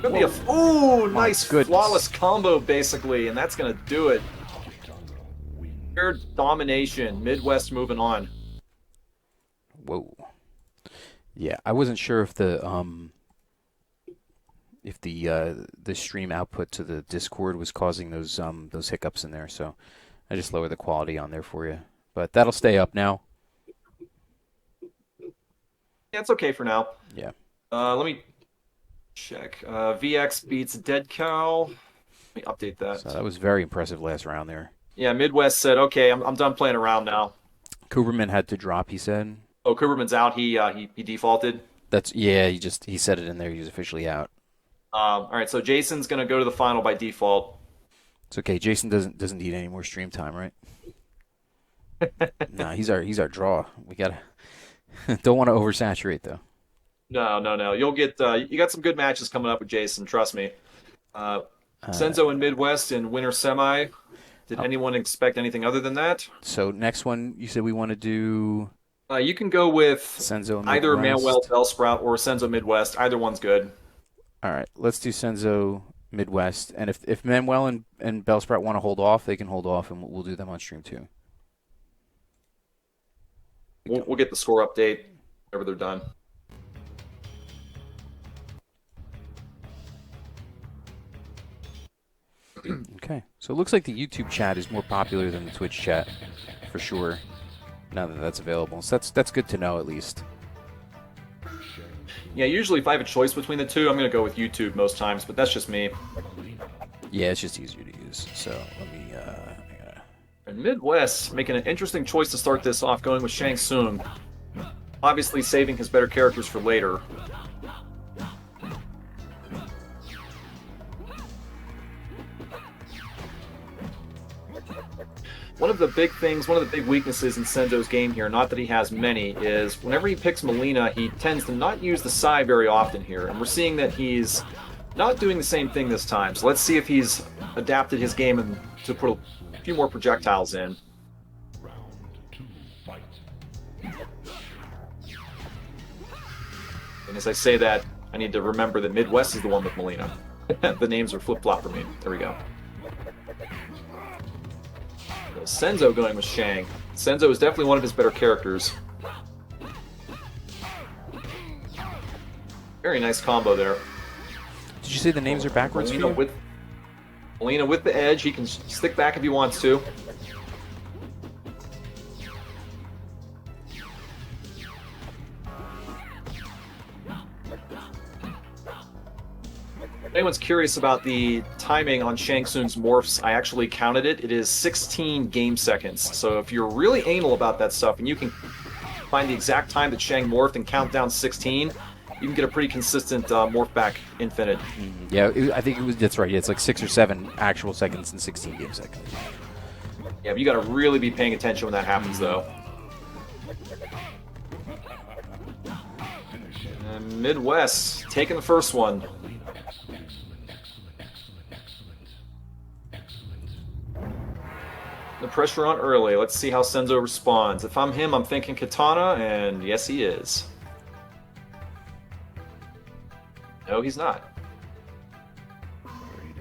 Could be a... Ooh, My nice goodness. flawless combo, basically, and that's going to do it. Pure domination. Midwest moving on. Whoa. Yeah, I wasn't sure if the stream output to the Discord was causing those hiccups in there, so I just lowered the quality on there for you. But that'll stay up now. Yeah, it's okay for now. Yeah. Let me check. VX beats Dead Cow. Let me update that. So that was very impressive last round there. Yeah, Midwest said, okay, I'm done playing around now. Kuberman had to drop, he said. Oh, Cooperman's out. He defaulted. He said it in there. He was officially out. All right, so Jason's gonna go to the final by default. It's okay. Jason doesn't need any more stream time, right? No, he's our draw. We gotta don't want to oversaturate though. No. You'll get you got some good matches coming up with Jason. Trust me. Senzo and Midwest in winter semi. Did anyone expect anything other than that? So next one, you said we want to do You can go with Senzo and either Midwest. Manuel Bellsprout or Senzo Midwest. Either one's good. All right, let's do Senzo Midwest, and if Manuel and Bellsprout want to hold off, they can hold off, and we'll do them on stream too. We'll get the score update whenever they're done. Okay, so it looks like the YouTube chat is more popular than the Twitch chat, for sure. Now that that's available, so that's good to know at least. Yeah, usually if I have a choice between the two, I'm going to go with YouTube most times, but that's just me. Yeah, it's just easier to use. So let me. And Midwest making an interesting choice to start this off, going with Shang Tsung. Obviously saving his better characters for later. One of the big things, one of the big weaknesses in Senzo's game here, not that he has many, is whenever he picks Melina, he tends to not use the Sai very often here. And we're seeing that he's not doing the same thing this time. So let's see if he's adapted his game and to put a few more projectiles in. And as I say that, I need to remember that Midwest is the one with Melina. The names are flip-flop for me. There we go. Senzo going with Shang. Senzo is definitely one of his better characters. Very nice combo there. Did you say the names are backwards? Melina with the edge. He can stick back if he wants to. If anyone's curious about the timing on Shang Tsung's morphs, I actually counted it. It is 16 game seconds. So if you're really anal about that stuff and you can find the exact time that Shang morphed and count down 16, you can get a pretty consistent morph back infinite. Yeah, I think that's right. Yeah, it's like 6 or 7 actual seconds and 16 game seconds. Yeah, but you got to really be paying attention when that happens, though. And Midwest taking the first one. The pressure on early. Let's see how Senzo responds. If I'm him, I'm thinking Katana, and yes, he is. No, he's not.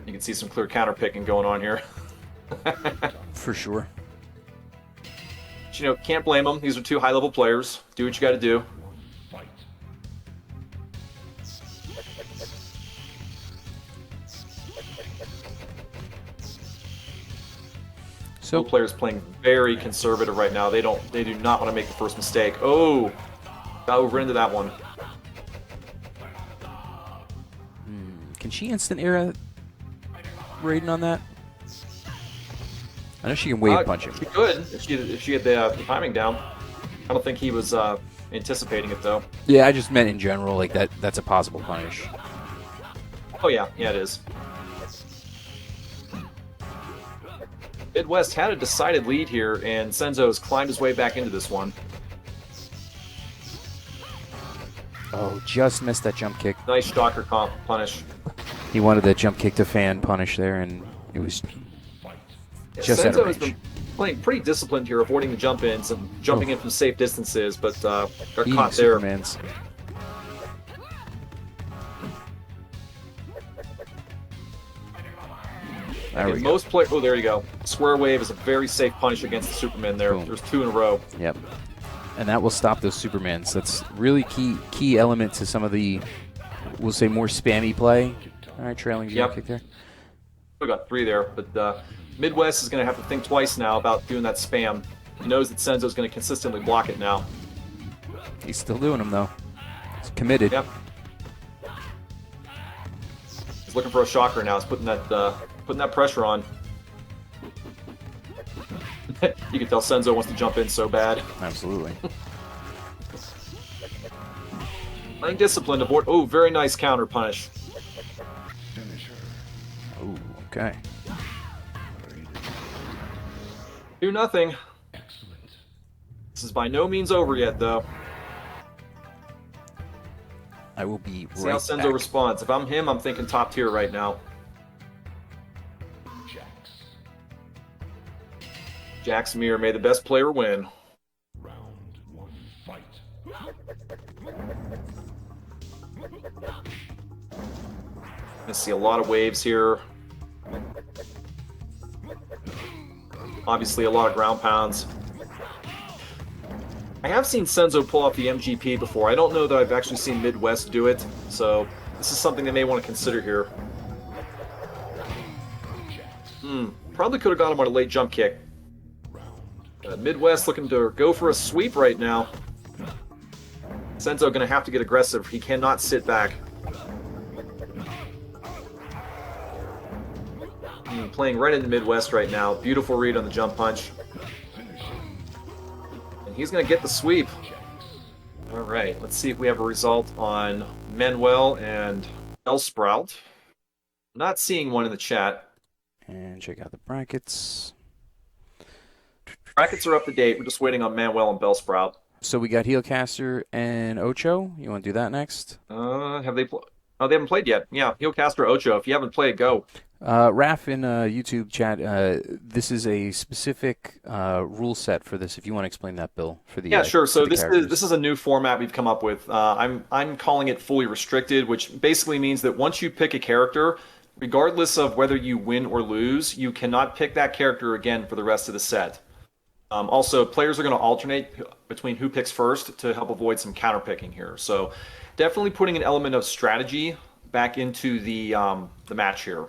You can see some clear counter picking going on here. For sure. But, you know, can't blame them. These are two high-level players. Do what you got to do. So Both players playing very conservative right now. They do not want to make the first mistake. Oh, got over into that one. Can she instant era Raiden on that? I know she can wave punch him. She could if she had the timing down. I don't think he was anticipating it though. Yeah, I just meant in general, like that's a possible punish. Oh yeah, it is. Midwest had a decided lead here, and Senzo has climbed his way back into this one. Oh, just missed that jump kick. Nice stalker comp punish. He wanted that jump kick to fan punish there, and it was just out of Senzo range. has been playing pretty disciplined here, avoiding the jump ins and jumping in from safe distances, but got Eating caught there. Supermans. There we go. Most players. Oh, there you go. Square wave is a very safe punish against the Superman there. Boom. There's 2 in a row. Yep. And that will stop those Supermans. That's really key element to some of the, we'll say, more spammy play. All right, trailing jump kick there. We got 3 there, but Midwest is going to have to think twice now about doing that spam. He knows that Senzo's going to consistently block it now. He's still doing them though. He's committed. Yep. He's looking for a shocker now. He's putting that pressure on. You can tell Senzo wants to jump in so bad. Absolutely. Playing disciplined. Avoid. Oh, very nice counter punish. Oh, okay. 2-0. This is by no means over yet, though. I will be See how right Senzo back. responds. If I'm him, I'm thinking top tier right now. Jax Mir, may the best player win. Round 1, fight. I see a lot of waves here. Obviously, a lot of ground pounds. I have seen Senzo pull off the MGP before. I don't know that I've actually seen Midwest do it, so this is something they may want to consider here. Probably could have got him on a late jump kick. Midwest looking to go for a sweep right now. Senzo going to have to get aggressive. He cannot sit back. Playing right into Midwest right now. Beautiful read on the jump punch. And he's going to get the sweep. All right, let's see if we have a result on Manuel and Bellsprout. Not seeing one in the chat. And check out the brackets. Brackets are up to date. We're just waiting on Manuel and Bellsprout. So we got Healcaster and Ocho. You want to do that next? Have they? Oh, they haven't played yet. Yeah, Healcaster Ocho. If you haven't played, go. Raf in YouTube chat. This is a specific rule set for this. If you want to explain that, Bill, for the sure. So this is a new format we've come up with. I'm calling it fully restricted, which basically means that once you pick a character, regardless of whether you win or lose, you cannot pick that character again for the rest of the set. Also, players are going to alternate between who picks first to help avoid some counter picking here. So, definitely putting an element of strategy back into the match here.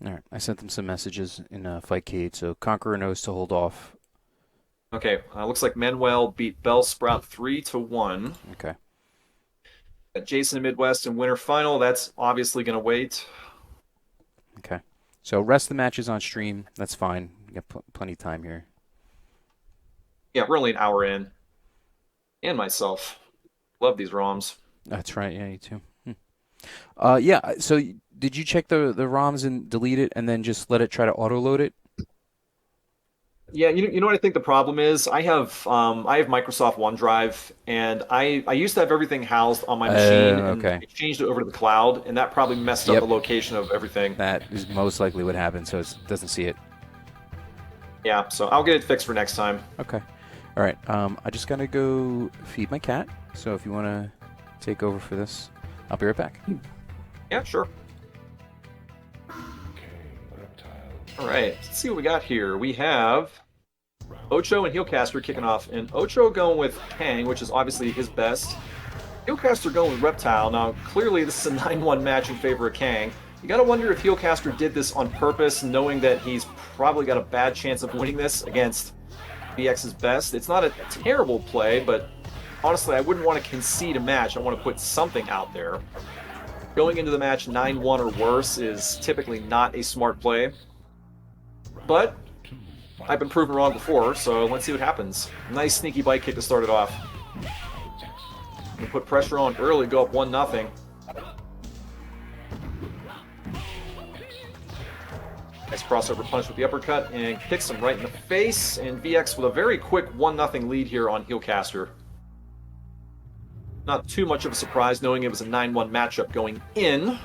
All right, I sent them some messages in FightCade, so Konqrr knows to hold off. Okay, looks like Manuel beat Bellsprout 3-1. Okay. Jason in Midwest in winter final. That's obviously going to wait. Okay, so rest the matches on stream. That's fine. We got plenty of time here. Yeah, we're only an hour in. And myself. Love these ROMs. That's right. Yeah, you too. Yeah. So did you check the ROMs and delete it, and then just let it try to auto load it? Yeah, you know what I think the problem is? I have Microsoft OneDrive, and I used to have everything housed on my machine, and I changed it over to the cloud, and that probably messed up the location of everything. That is most likely what happened, so it doesn't see it. Yeah, so I'll get it fixed for next time. Okay. All right. I just gotta go feed my cat. So if you want to take over for this, I'll be right back. Yeah, sure. All right, let's see what we got here. We have Ocho and Healcaster kicking off, and Ocho going with Kang, which is obviously his best. Healcaster going with Reptile. Now, clearly this is a 9-1 match in favor of Kang. You gotta wonder if Healcaster did this on purpose, knowing that he's probably got a bad chance of winning this against VX's best. It's not a terrible play, but honestly, I wouldn't want to concede a match. I want to put something out there. Going into the match 9-1 or worse is typically not a smart play. But I've been proven wrong before, so let's see what happens. Nice sneaky bike kick to start it off. You put pressure on early, go up 1-0. Nice crossover punch with the uppercut and kicks him right in the face. And VX with a very quick 1-0 lead here on Healcaster. Not too much of a surprise knowing it was a 9-1 matchup going in,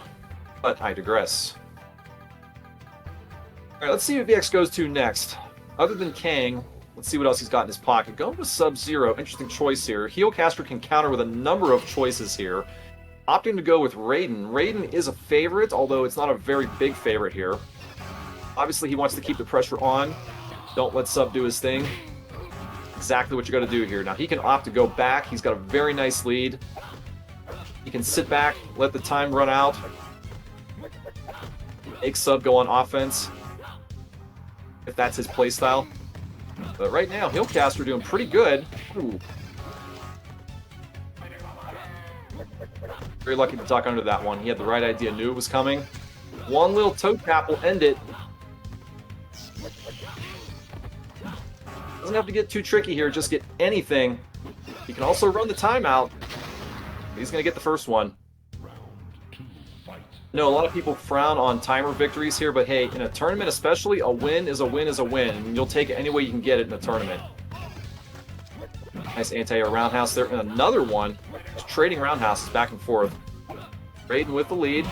but I digress. Alright, let's see what VX goes to next. Other than Kang, let's see what else he's got in his pocket. Going with Sub-Zero, interesting choice here. Healcaster can counter with a number of choices here. Opting to go with Raiden. Raiden is a favorite, although it's not a very big favorite here. Obviously, he wants to keep the pressure on. Don't let Sub do his thing. Exactly what you got to do here. Now, he can opt to go back. He's got a very nice lead. He can sit back, let the time run out. Make Sub go on offense, if that's his playstyle. But right now, Healcaster doing pretty good. Ooh. Very lucky to duck under that one. He had the right idea, knew it was coming. One little toe tap will end it. Doesn't have to get too tricky here, just get anything. He can also run the timeout. He's going to get the first one. No, a lot of people frown on timer victories here, but hey, in a tournament especially, a win is a win is a win. And you'll take it any way you can get it in a tournament. Nice anti-air roundhouse there, and another one. Just trading roundhouses back and forth. Raiden with the lead.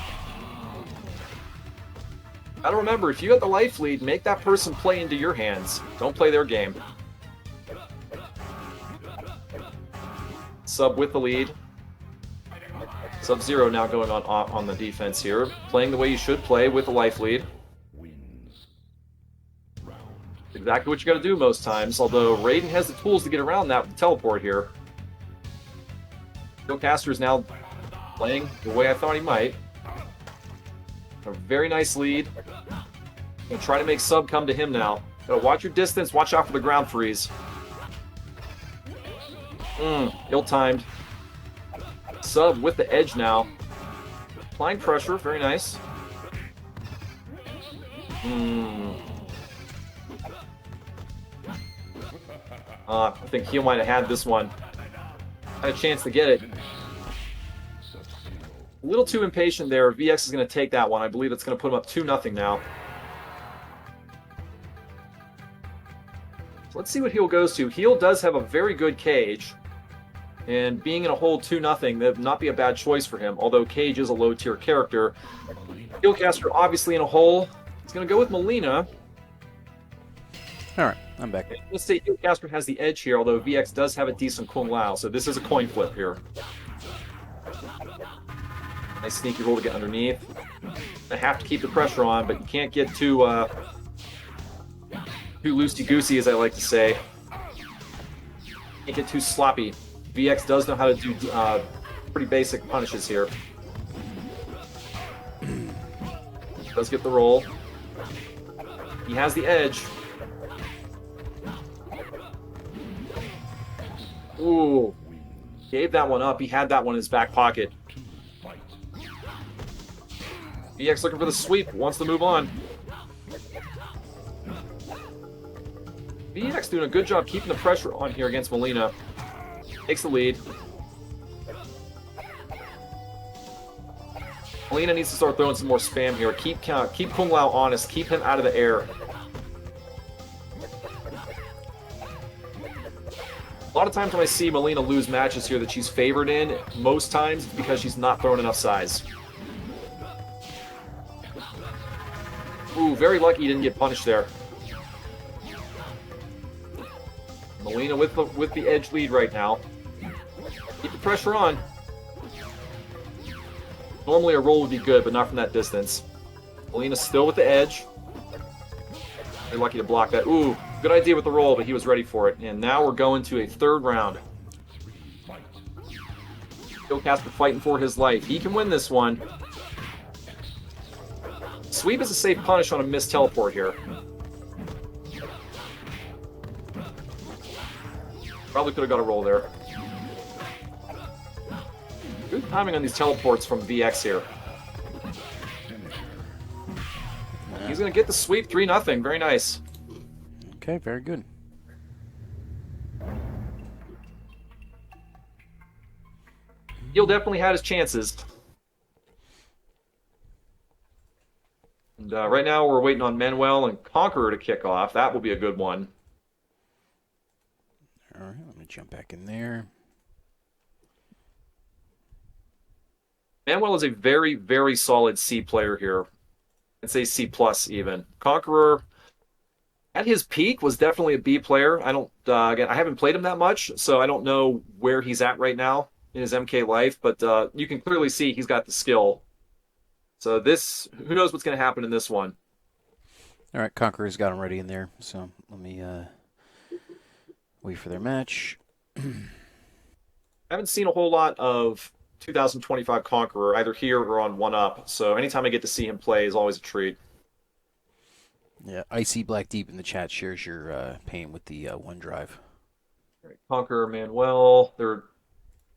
Gotta remember, if you got the life lead, make that person play into your hands. Don't play their game. Sub with the lead. Sub-Zero now going on the defense here. Playing the way you should play with the life lead. Exactly what you got to do most times, although Raiden has the tools to get around that with the teleport here. Healcaster is now playing the way I thought he might. A very nice lead. Gonna try to make Sub come to him now. Gotta watch your distance, watch out for the ground freeze. Ill-timed. Sub with the edge now. Applying pressure, very nice. I think he might have had this one. Had a chance to get it. A little too impatient there. VX is going to take that one. I believe it's going to put him up 2-0 now. So let's see what Heal goes to. Heal does have a very good cage. And being in a hold 2-0, that would not be a bad choice for him, although Cage is a low-tier character. Healcaster obviously in a hole. He's going to go with Melina. All right, I'm back. Let's say Healcaster has the edge here, although VX does have a decent Kung Lao, so this is a coin flip here. Nice sneaky roll to get underneath. I have to keep the pressure on, but you can't get too loosey-goosey, as I like to say. Can't get too sloppy. VX does know how to do pretty basic punishes here. Does get the roll. He has the edge. Ooh. Gave that one up. He had that one in his back pocket. VX looking for the sweep. Wants to move on. VX doing a good job keeping the pressure on here against Melina. Takes the lead. Melina needs to start throwing some more spam here. Keep Kung Lao honest. Keep him out of the air. A lot of times when I see Melina lose matches here that she's favored in, most times it's because she's not throwing enough size. Ooh, very lucky he didn't get punished there. Melina with the edge lead right now. Keep the pressure on. Normally a roll would be good, but not from that distance. Melina still with the edge. Very lucky to block that. Ooh, good idea with the roll, but he was ready for it. And now we're going to a third round. Healcaster fighting for his life. He can win this one. Sweep is a safe punish on a missed teleport here. Probably could have got a roll there. Good timing on these teleports from VX here. He's going to get the sweep, 3-0. Very nice. Okay, very good. He'll definitely had his chances. And right now we're waiting on Manuel and Konqrr to kick off. That will be a good one. All right, let me jump back in there. Manuel is a very, very solid C player here. I'd say C plus even. Konqrr, at his peak, was definitely a B player. I don't again, I haven't played him that much, so I don't know where he's at right now in his MK life. But you can clearly see he's got the skill. So this, who knows what's going to happen in this one? All right, Konqrr's got him ready in there. So let me wait for their match. I haven't seen a whole lot of 2025 Konqrr, either here or on 1UP, so anytime I get to see him play is always a treat. Yeah, Icy Black Deep in the chat shares your pain with the OneDrive. All right, Konqrr, Manuel, they're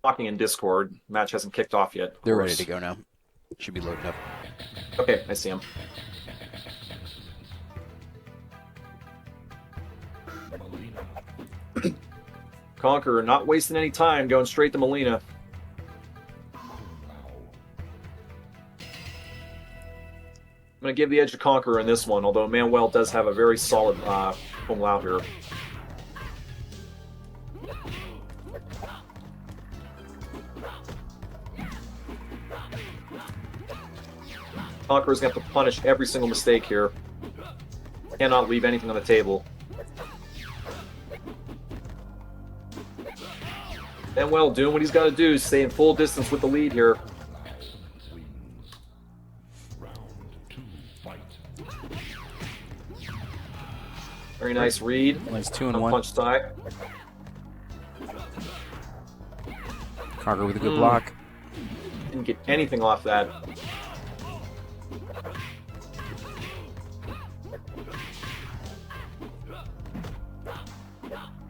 talking in Discord. Match hasn't kicked off yet. They're ready to go now. Should be loading up. Okay, I see him. Konqrr not wasting any time, going straight to Melina. I'm going to give the edge to Konqrr in this one, although Manuel does have a very solid Kung Lao here. Konqrr's going to have to punish every single mistake here. Cannot leave anything on the table. Manuel doing what he's got to do, stay in full distance with the lead here. Very nice read. Nice 2-1. Punch tie. Konqrr with a good block. Didn't get anything off that.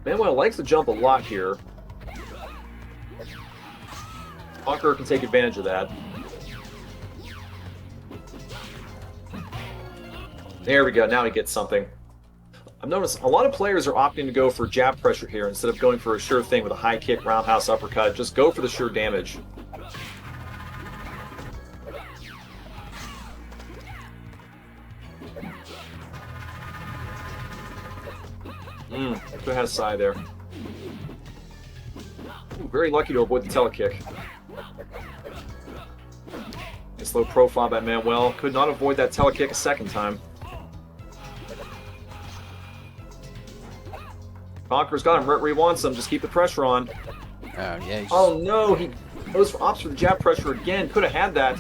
Manuel likes to jump a lot here. Konqrr can take advantage of that. There we go, now he gets something. I've noticed a lot of players are opting to go for jab pressure here instead of going for a sure thing with a high kick, roundhouse, uppercut. Just go for the sure damage. Could have had a side there. Ooh, very lucky to avoid the telekick. Nice low profile by Manuel. Could not avoid that telekick a second time. Konqrr's got him right where he wants him. Just keep the pressure on. Yeah. Oh no, he opts for the jab pressure again. Could have had that.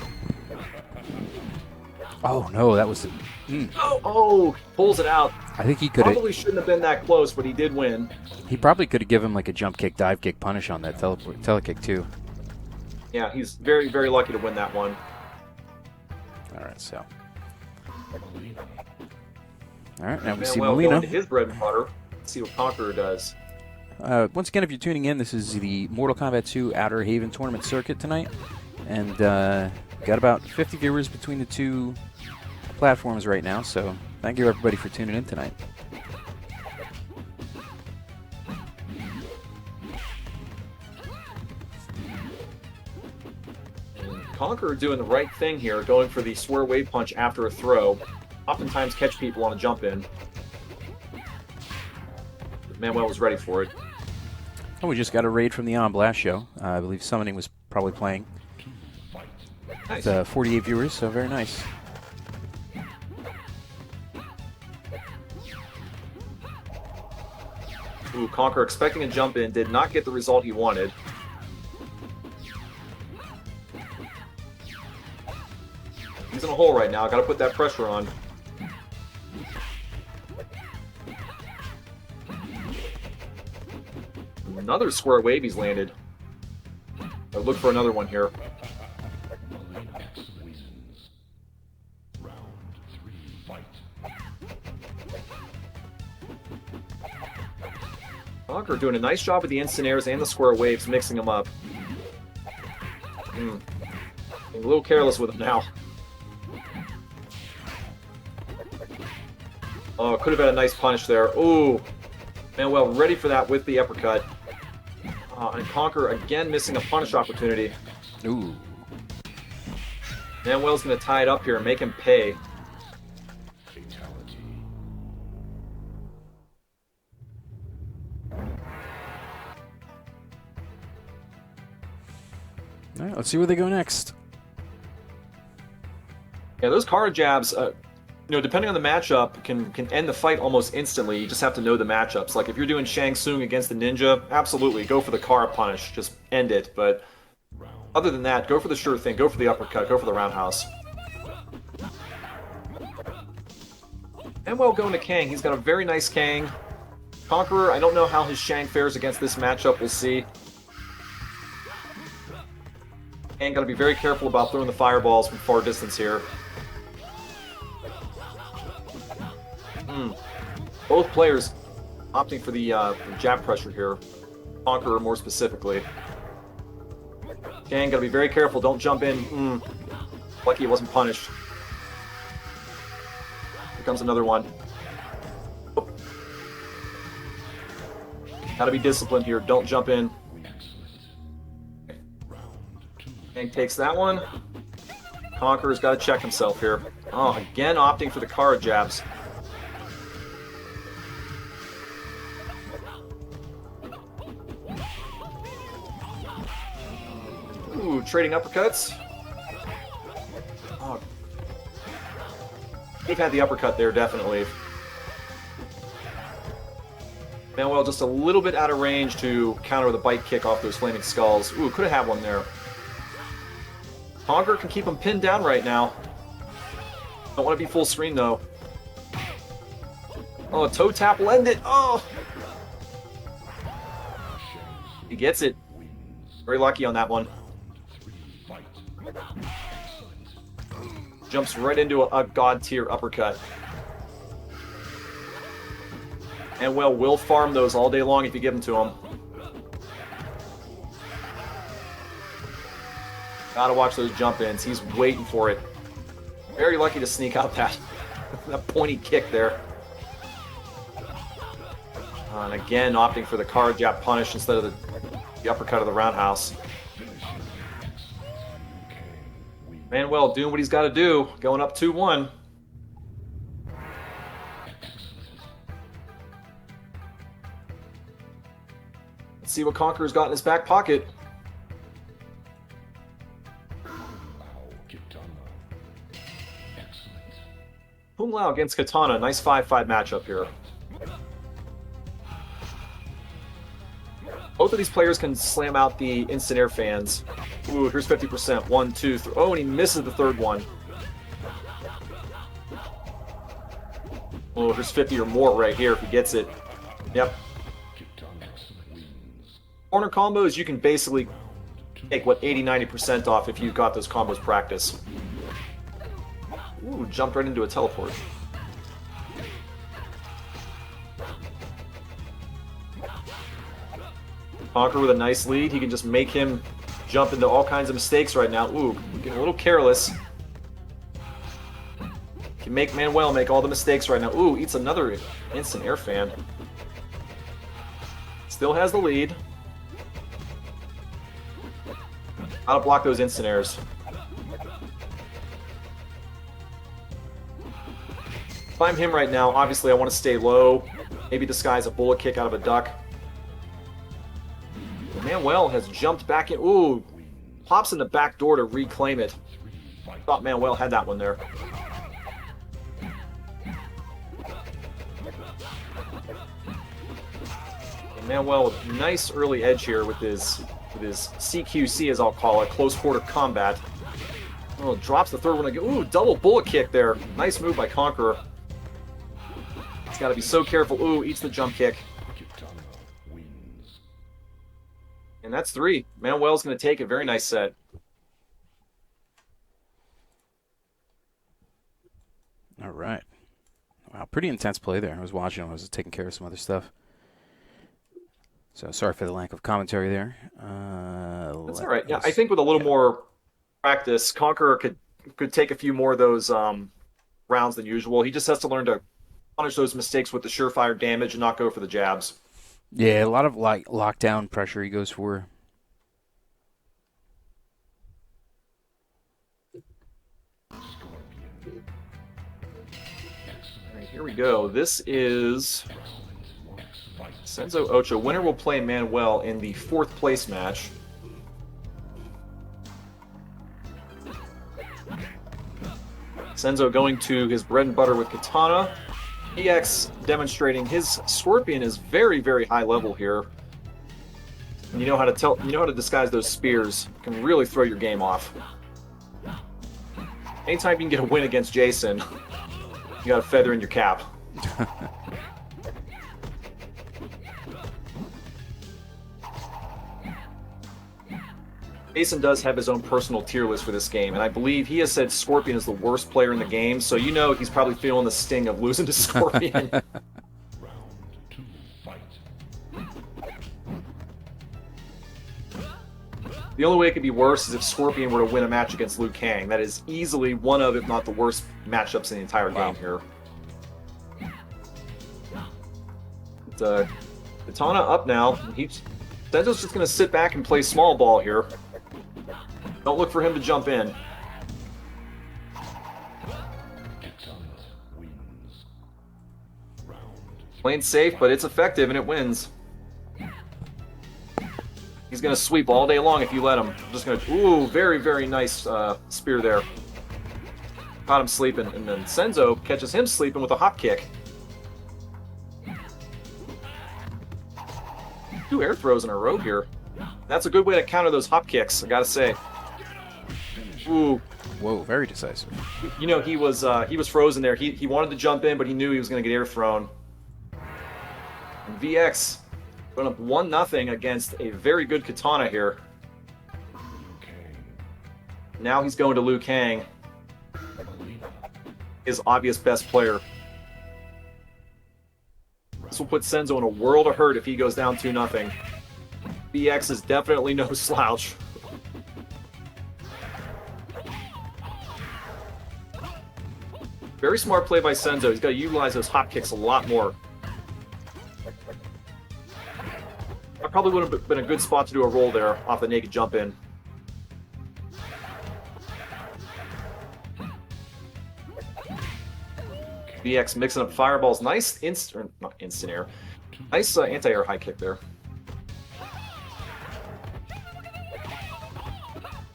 Oh no, that was the. Oh, pulls it out. I think he could have. Probably shouldn't have been that close, but he did win. He probably could have given him like a jump kick, dive kick, punish on that telekick too. Yeah, he's very, very lucky to win that one. All right, so. All right, now we see Manuel Molina. going to his bread and butter. Let's see what Konqrr does. Once again, if you're tuning in, this is the Mortal Kombat 2 Outer Haven tournament circuit tonight, and got about 50 viewers between the two platforms right now. So thank you everybody for tuning in tonight. Konqrr doing the right thing here, going for the swear wave punch after a throw. Oftentimes catch people on a jump in. Manuel was ready for it. Oh, we just got a raid from the On Blast show. I believe Summoning was probably playing. Nice. With 48 viewers, so very nice. Ooh, Konqrr expecting a jump in, did not get the result he wanted. He's in a hole right now, gotta put that pressure on. Another square wave he's landed. I'll look for another one here. Konqrr doing a nice job with the instant airs and the square waves, mixing them up. Being a little careless with them now. Oh, could have had a nice punish there. Ooh. Manuel ready for that with the uppercut. And Konqrr again missing a punish opportunity. Ooh. Manuel's going to tie it up here and make him pay. All right, let's see where they go next. Yeah, those card jabs, depending on the matchup, can end the fight almost instantly. You just have to know the matchups. Like if you're doing Shang Tsung against the Ninja, absolutely, go for the car punish. Just end it. But other than that, go for the sure thing. Go for the uppercut. Go for the roundhouse. Manuel going to Kang. He's got a very nice Kang. Konqrr, I don't know how his Shang fares against this matchup. We'll see. And got to be very careful about throwing the fireballs from far distance here. Both players opting for the jab pressure here. Konqrr more specifically. Kang, got to be very careful. Don't jump in. Lucky it wasn't punished. Here comes another one. Oh. Got to be disciplined here. Don't jump in. Kang takes that one. Konqrr's got to check himself here. Oh, again opting for the Kara jabs. Ooh, trading uppercuts. Oh. Could have had the uppercut there, definitely. Manuel just a little bit out of range to counter with a bite kick off those flaming skulls. Ooh, could have had one there. Konqrr can keep him pinned down right now. Don't want to be full screen, though. Oh, toe tap will end it. Oh! He gets it. Very lucky on that one. Jumps right into a god tier uppercut. And well, will farm those all day long if you give them to him. Gotta watch those jump ins. He's waiting for it. Very lucky to sneak out that, that pointy kick there. And again, opting for the card jab punish instead of the uppercut of the roundhouse. Manuel doing what he's got to do, going up 2-1. Let's see what Konqrr's got in his back pocket. Kung Lao against Katana, nice 5-5 matchup here. Both of these players can slam out the instant air fans. Ooh, here's 50%. 1, 2, 3. Oh, and he misses the third one. Oh, here's 50 or more right here if he gets it. Yep. Corner combos, you can basically take, what, 80-90% off if you've got those combos practice. Ooh, jumped right into a teleport. Konqrr with a nice lead. He can just make him jump into all kinds of mistakes right now. Ooh, getting a little careless. Can make Manuel make all the mistakes right now. Ooh, eats another instant air fan. Still has the lead. How to block those instant airs. If I'm him right now, obviously I want to stay low. Maybe disguise a bullet kick out of a duck. Manuel has jumped back in. Ooh, pops in the back door to reclaim it. Thought Manuel had that one there. And Manuel with nice early edge here with his CQC, as I'll call it, close quarter combat. Oh, drops the third one again. Ooh, double bullet kick there. Nice move by Konqrr. He's got to be so careful. Ooh, eats the jump kick. And that's 3. Manuel's going to take a very nice set. All right. Wow, pretty intense play there. I was watching him. I was taking care of some other stuff. So sorry for the lack of commentary there. That's all right. Yeah, I think with a little more practice, Konqrr could take a few more of those rounds than usual. He just has to learn to punish those mistakes with the surefire damage and not go for the jabs. Yeah, a lot of like lockdown pressure he goes for. All right, here we go. This is Senzo Ocho. Winner will play Manuel in the 4th place match. Senzo going to his bread and butter with Katana. EX demonstrating his Scorpion is very, very high level here. And you know how to disguise those spears. Can really throw your game off. Anytime you can get a win against Jason, you got a feather in your cap. Jason does have his own personal tier list for this game, and I believe he has said Scorpion is the worst player in the game, so you know he's probably feeling the sting of losing to Scorpion. Round 2, fight. The only way it could be worse is if Scorpion were to win a match against Liu Kang. That is easily one of, if not the worst, matchups in the entire game here. But, Katana up now. Senzo's just going to sit back and play small ball here. Don't look for him to jump in. Playing safe, but it's effective and it wins. He's going to sweep all day long if you let him. Just going to... Ooh, very, very nice spear there. Caught him sleeping, and then Senzo catches him sleeping with a hop kick. 2 air throws in a row here. That's a good way to counter those hop kicks, I gotta say. Ooh. Whoa, very decisive. You know, he was frozen there. He wanted to jump in, but he knew he was going to get air thrown. And VX going up 1-0 against a very good Katana here. Now he's going to Liu Kang, his obvious best player. This will put Senzo in a world of hurt if he goes down 2-0. VX is definitely no slouch. Very smart play by Senzo. He's got to utilize those hop kicks a lot more. That probably would have been a good spot to do a roll there off the naked jump in. VX mixing up fireballs. Nice not instant air. Nice anti-air high kick there.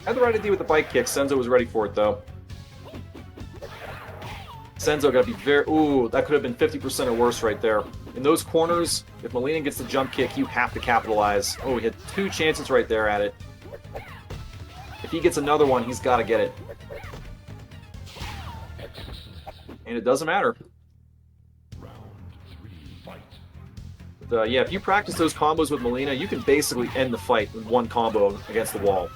Had the right idea with the bike kick. Senzo was ready for it though. Senzo got to be very... Ooh, that could have been 50% or worse right there. In those corners, if Molina gets the jump kick, you have to capitalize. Oh, he had 2 chances right there at it. If he gets another one, he's got to get it. And it doesn't matter. But, yeah, if you practice those combos with Molina, you can basically end the fight with one combo against the wall.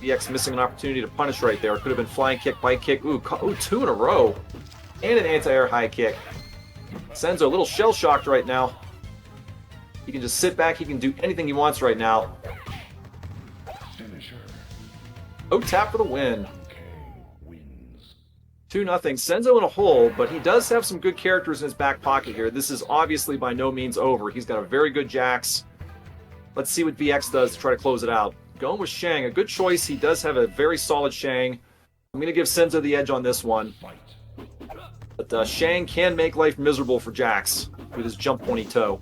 VX missing an opportunity to punish right there. Could have been flying kick, bike kick. Ooh, 2 in a row. And an anti-air high kick. Senzo a little shell-shocked right now. He can just sit back. He can do anything he wants right now. Oh, tap for the win. 2-0. Senzo in a hole, but he does have some good characters in his back pocket here. This is obviously by no means over. He's got a very good Jax. Let's see what VX does to try to close it out. Going with Shang, a good choice. He does have a very solid Shang. I'm going to give Senzo the edge on this one. But Shang can make life miserable for Jax with his jump pointy toe.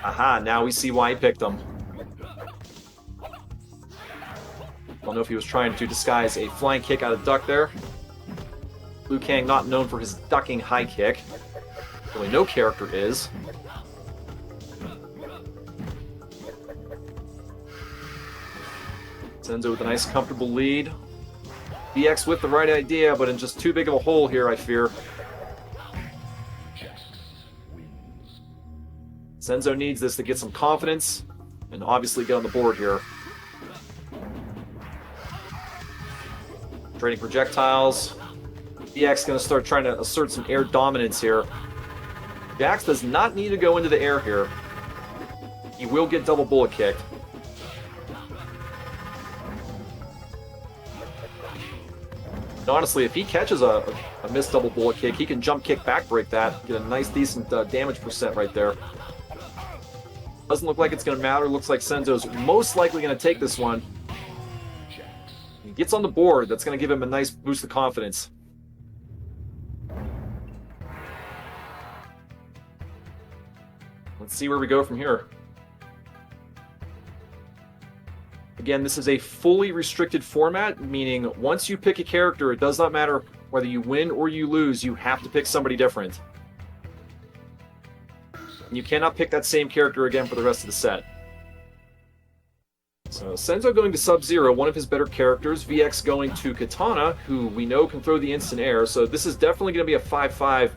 Aha, now we see why he picked him. I don't know if he was trying to disguise a flying kick out of duck there. Liu Kang not known for his ducking high kick. Really no character is. Senzo with a nice comfortable lead. VX with the right idea, but in just too big of a hole here, I fear. Senzo needs this to get some confidence and obviously get on the board here. Trading projectiles. VX going to start trying to assert some air dominance here. Jax does not need to go into the air here. He will get double bullet kicked. And honestly, if he catches a missed double bullet kick, he can jump kick back break that. Get a nice decent damage percent right there. Doesn't look like it's going to matter. Looks like Senzo's most likely going to take this one. He gets on the board. That's going to give him a nice boost of confidence. Let's see where we go from here. Again, this is a fully restricted format, meaning once you pick a character, it does not matter whether you win or you lose, you have to pick somebody different. And you cannot pick that same character again for the rest of the set. So Senzo going to Sub-Zero, one of his better characters. VX going to Katana, who we know can throw the instant air. So this is definitely going to be a 5-5.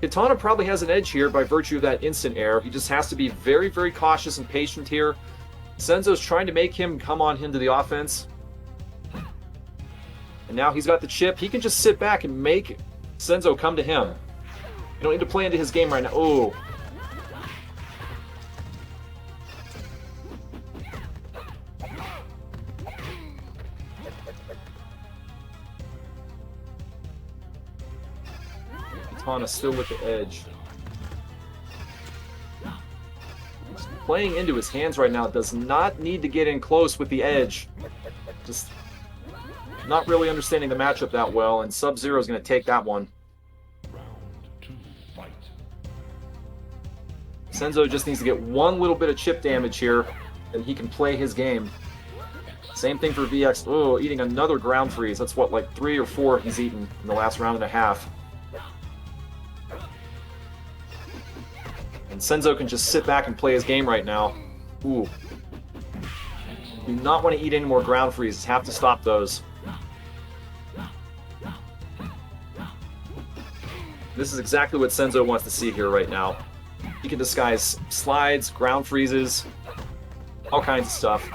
Katana probably has an edge here by virtue of that instant air. He just has to be very, very cautious and patient here. Senzo's trying to make him come on into the offense. And now he's got the chip. He can just sit back and make Senzo come to him. You don't need to play into his game right now. Oh. Katana still with the edge. Playing into his hands right now, does not need to get in close with the edge. Just not really understanding the matchup that well, and Sub-Zero is going to take that one. Round 2, fight. Senzo just needs to get one little bit of chip damage here, and he can play his game. Same thing for VX. Oh, eating another ground freeze. That's what, like 3 or 4 he's eaten in the last round and a half. And Senzo can just sit back and play his game right now. Ooh. Do not want to eat any more ground freezes. Have to stop those. This is exactly what Senzo wants to see here right now. He can disguise slides, ground freezes, all kinds of stuff.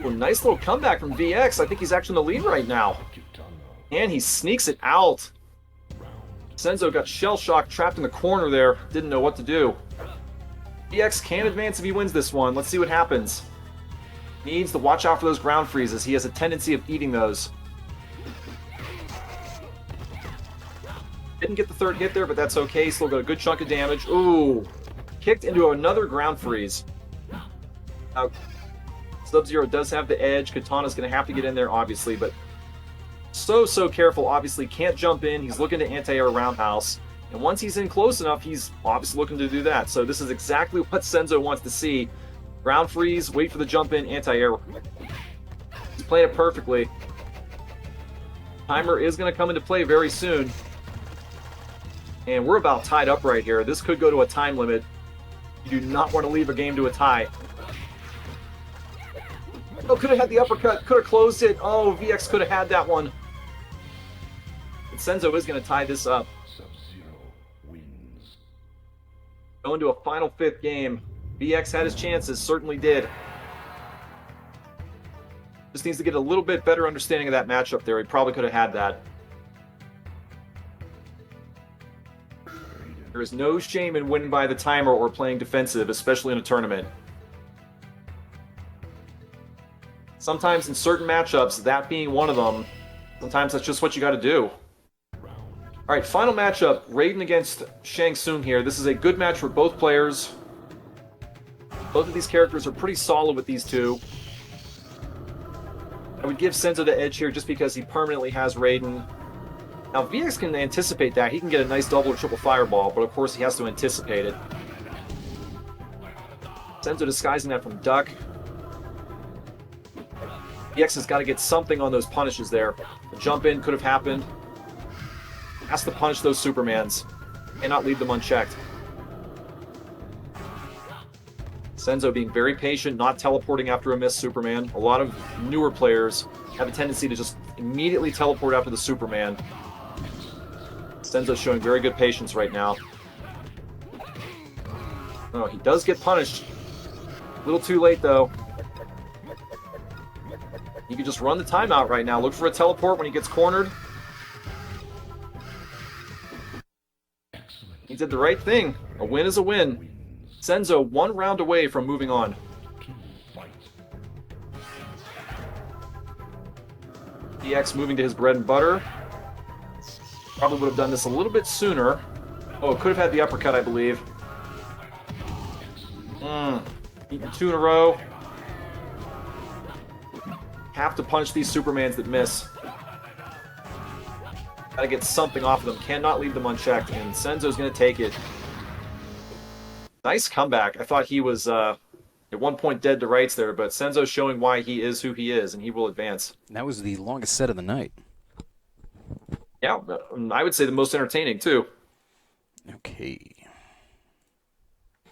Oh, nice little comeback from VX. I think he's actually in the lead right now. And he sneaks it out. Senzo got shell-shocked, trapped in the corner there. Didn't know what to do. VX can advance if he wins this one. Let's see what happens. Needs to watch out for those ground freezes. He has a tendency of eating those. Didn't get the third hit there, but that's okay. Still got a good chunk of damage. Ooh. Kicked into another ground freeze. Now, Sub-Zero does have the edge. Katana's going to have to get in there, obviously, but so careful. Obviously, can't jump in. He's looking to anti-air roundhouse. And once he's in close enough, he's obviously looking to do that. So this is exactly what Senzo wants to see. Ground freeze, wait for the jump in, anti-air. He's playing it perfectly. Timer is going to come into play very soon. And we're about tied up right here. This could go to a time limit. You do not want to leave a game to a tie. Oh, could have had the uppercut. Could have closed it. Oh, VX could have had that one. But Senzo is going to tie this up. Sub-Zero wins. Going to a final fifth game. VX had his chances, certainly did. Just needs to get a little bit better understanding of that matchup there. He probably could have had that. There is no shame in winning by the timer or playing defensive, especially in a tournament. Sometimes in certain matchups, that being one of them, sometimes that's just what you got to do. All right, final matchup, Raiden against Shang Tsung here. This is a good match for both players. Both of these characters are pretty solid with these two. I would give Senzo the edge here just because he permanently has Raiden. Now, VX can anticipate that. He can get a nice double or triple fireball, but of course he has to anticipate it. Senzo disguising that from Duck. VX has got to get something on those punishes there. The jump in could have happened. Has to punish those Supermans. Cannot leave them unchecked. Senzo being very patient, not teleporting after a missed Superman. A lot of newer players have a tendency to just immediately teleport after the Superman. Senzo's showing very good patience right now. Oh, he does get punished. A little too late, though. He can just run the timeout right now. Look for a teleport when he gets cornered. He did the right thing. A win is a win. Senzo one round away from moving on. DX moving to his bread and butter. Probably would have done this a little bit sooner. Oh, could have had the uppercut, I believe. Eating two in a row. Have to punch these Supermans that miss. Gotta get something off of them. Cannot leave them unchecked, and Senzo's gonna take it. Nice comeback. I thought he was at one point dead to rights there, but Senzo's showing why he is who he is, and he will advance. That was the longest set of the night. Yeah, I would say the most entertaining, too. Okay.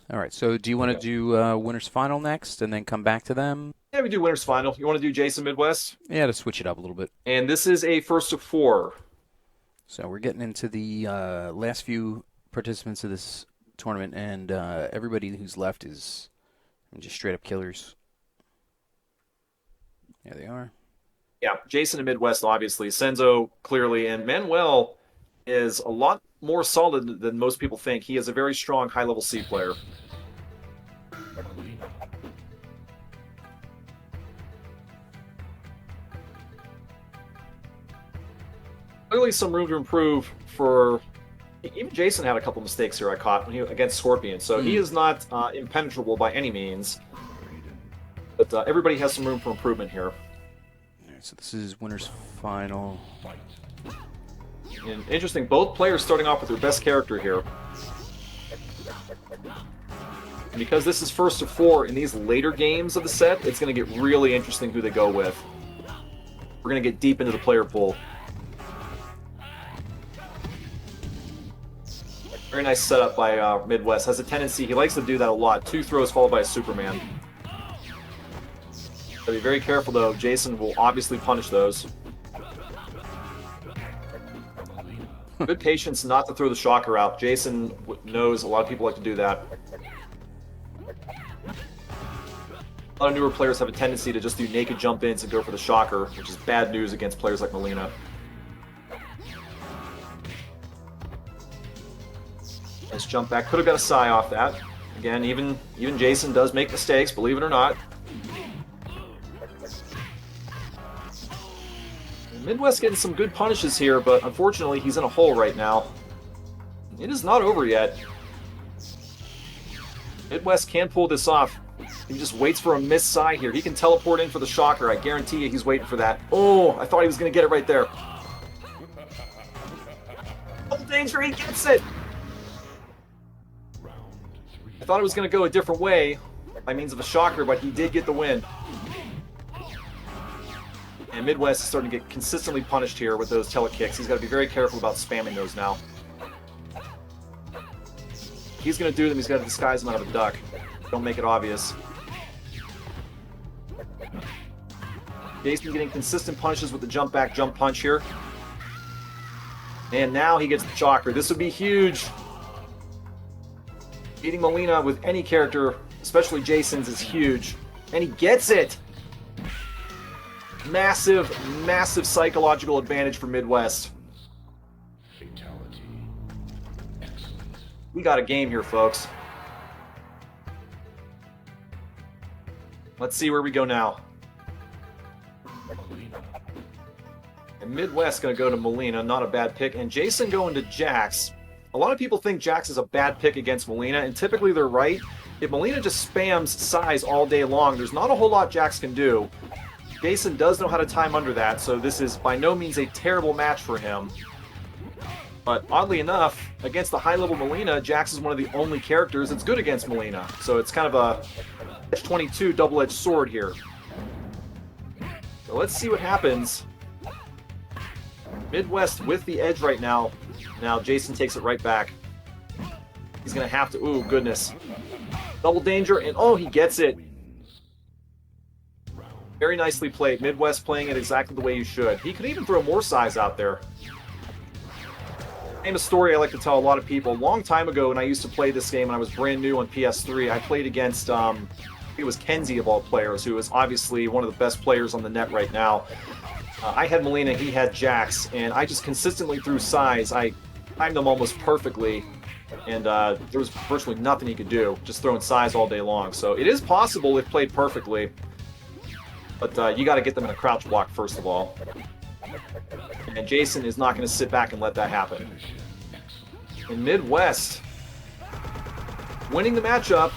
All right, so do you want to do Winners Final next and then come back to them? Yeah, we do Winners Final. You want to do Jason Midwest? Yeah, to switch it up a little bit. And this is a first of four. So we're getting into the last few participants of this tournament, and everybody who's left is just straight-up killers. There they are. Yeah, Jason and Midwest, obviously. Senzo, clearly. And Manuel is a lot more solid than most people think. He is a very strong high-level C player. Clearly some room to improve for... Even Jason had a couple mistakes here I caught against Scorpion, so he is not impenetrable by any means. But everybody has some room for improvement here. So this is Winners Final. And interesting, both players starting off with their best character here. And because this is first of four in these later games of the set, it's going to get really interesting who they go with. We're going to get deep into the player pool. Very nice setup by Midwest. Has a tendency, he likes to do that a lot. Two throws followed by a Superman. Gotta be very careful though. Jason will obviously punish those. Good patience not to throw the shocker out. Jason knows a lot of people like to do that. A lot of newer players have a tendency to just do naked jump-ins and go for the shocker, which is bad news against players like Mileena. Nice jump back. Could have got a Psy off that. Again, even Jason does make mistakes, believe it or not. Midwest getting some good punishes here, but unfortunately he's in a hole right now. It is not over yet. Midwest can pull this off. He just waits for a missed Psy here. He can teleport in for the shocker. I guarantee you he's waiting for that. Oh, I thought he was going to get it right there. Oh, danger, he gets it! I thought it was going to go a different way by means of a shocker, but he did get the win. And Midwest is starting to get consistently punished here with those telekicks. He's got to be very careful about spamming those now. If he's going to do them, he's got to disguise them out of a duck. Don't make it obvious. Jason getting consistent punishes with the jump back, jump punch here. And now he gets the shocker. This would be huge. Beating Mileena with any character, especially Jason's, is huge. And he gets it! Massive, massive psychological advantage for Midwest. Fatality. Excellent. We got a game here, folks. Let's see where we go now. And Midwest going to go to Mileena, not a bad pick. And Jason going to Jax. A lot of people think Jax is a bad pick against Mileena, and typically they're right. If Mileena just spams size all day long, there's not a whole lot Jax can do. Jason does know how to time under that, so this is by no means a terrible match for him. But oddly enough, against the high-level Mileena, Jax is one of the only characters that's good against Mileena. So it's kind of a H22 double-edged sword here. So let's see what happens. Midwest with the edge right now. Now Jason takes it right back. He's going to have to... Ooh, goodness. Double danger, and oh, he gets it. Very nicely played. Midwest playing it exactly the way you should. He could even throw more size out there. Famous story I like to tell a lot of people. A long time ago when I used to play this game when I was brand new on PS3, I played against, it was Kenzie of all players, who is obviously one of the best players on the net right now. I had Mileena, he had Jax, and I just consistently threw size. I timed them almost perfectly, and there was virtually nothing he could do, just throwing size all day long. So it is possible if played perfectly. But you got to get them in a crouch block first of all. And Jason is not going to sit back and let that happen. In Midwest, winning the matchup,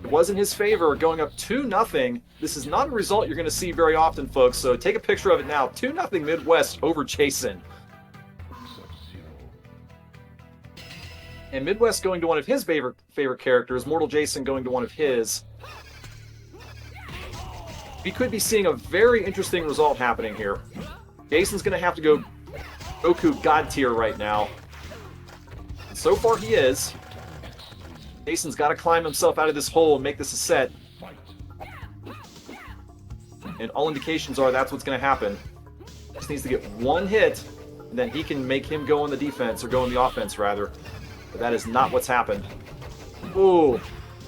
it was in his favor, going up 2-0. This is not a result you're going to see very often, folks, so take a picture of it now. 2-0 Midwest over Jason. And Midwest going to one of his favorite characters, Mortal Jason going to one of his. We could be seeing a very interesting result happening here. Jason's going to have to go Goku God tier right now. And so far he is. Jason's got to climb himself out of this hole and make this a set. And all indications are that's what's going to happen. Just needs to get one hit, and then he can make him go on the defense, or go on the offense rather. But that is not what's happened. Ooh,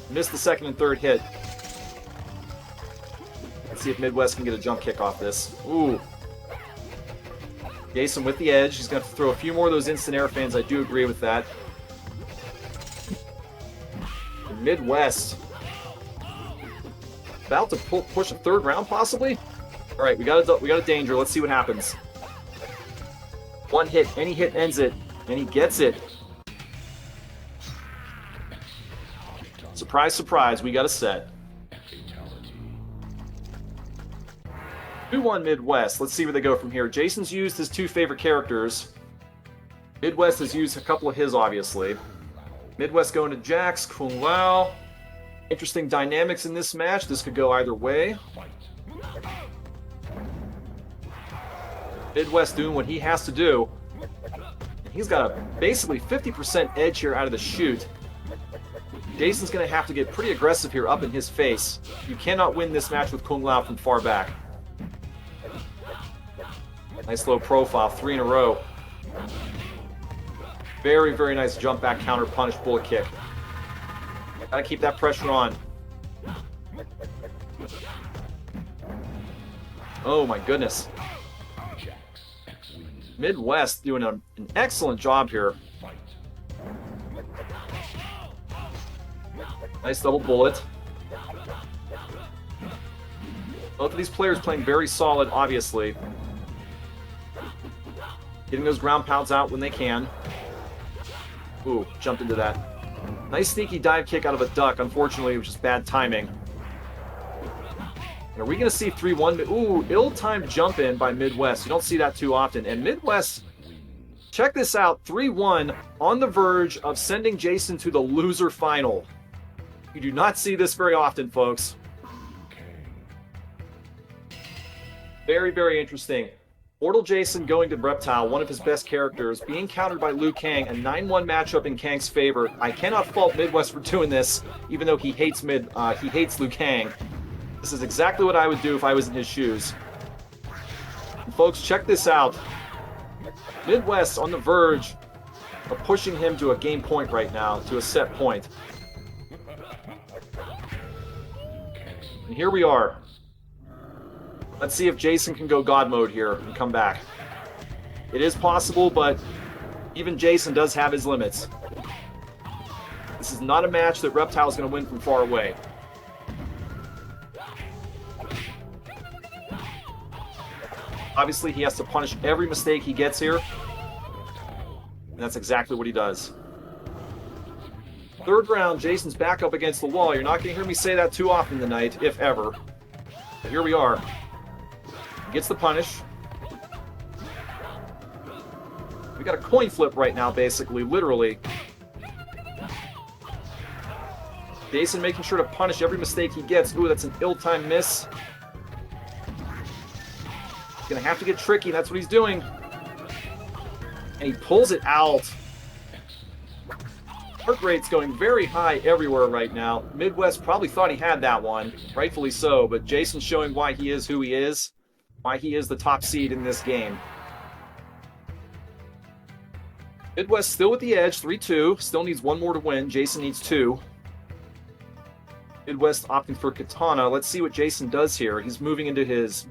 missed the second and third hit. Let's see if Midwest can get a jump kick off this. Ooh. Jason with the edge. He's going to throw a few more of those instant air fans. I do agree with that. And Midwest. About to push a third round, possibly? Alright, we got a danger. Let's see what happens. One hit. Any hit ends it. And he gets it. Surprise, surprise. We got a set. 2-1 Midwest. Let's see where they go from here. Jason's used his two favorite characters. Midwest has used a couple of his, obviously. Midwest going to Jax, Kung Lao. Interesting dynamics in this match. This could go either way. Midwest doing what he has to do. He's got a basically 50% edge here out of the chute. Jason's going to have to get pretty aggressive here up in his face. You cannot win this match with Kung Lao from far back. Nice low profile, 3 in a row. Very, very nice jump back counter punish bullet kick. Gotta keep that pressure on. Oh my goodness. Midwest doing an excellent job here. Nice double bullet. Both of these players playing very solid, obviously. Getting those ground pounds out when they can. Ooh, jumped into that. Nice sneaky dive kick out of a duck. Unfortunately, it was just bad timing. And are we going to see 3-1? Ooh, ill-timed jump in by Midwest. You don't see that too often. And Midwest, check this out. 3-1 on the verge of sending Jason to the loser final. You do not see this very often, folks. Very, very interesting. Mortal Jason going to Reptile, one of his best characters, being countered by Liu Kang, a 9-1 matchup in Kang's favor. I cannot fault Midwest for doing this, even though he hates Liu Kang. This is exactly what I would do if I was in his shoes. And folks, check this out. Midwest on the verge of pushing him to a game point right now, to a set point. And here we are. Let's see if Jason can go God mode here and come back. It is possible, but even Jason does have his limits. This is not a match that Reptile is going to win from far away. Obviously, he has to punish every mistake he gets here. And that's exactly what he does. Third round, Jason's back up against the wall. You're not going to hear me say that too often tonight, if ever. But here we are. Gets the punish. We got a coin flip right now, basically, literally. Jason making sure to punish every mistake he gets. Ooh, that's an ill-timed miss. He's gonna have to get tricky, that's what he's doing. And he pulls it out. Heart rate's going very high everywhere right now. Midwest probably thought he had that one, rightfully so, but Jason's showing why he is who he is. Why he is the top seed in this game. Midwest still with the edge, 3-2. Still needs one more to win. Jason needs 2. Midwest opting for Katana. Let's see what Jason does here. He's moving into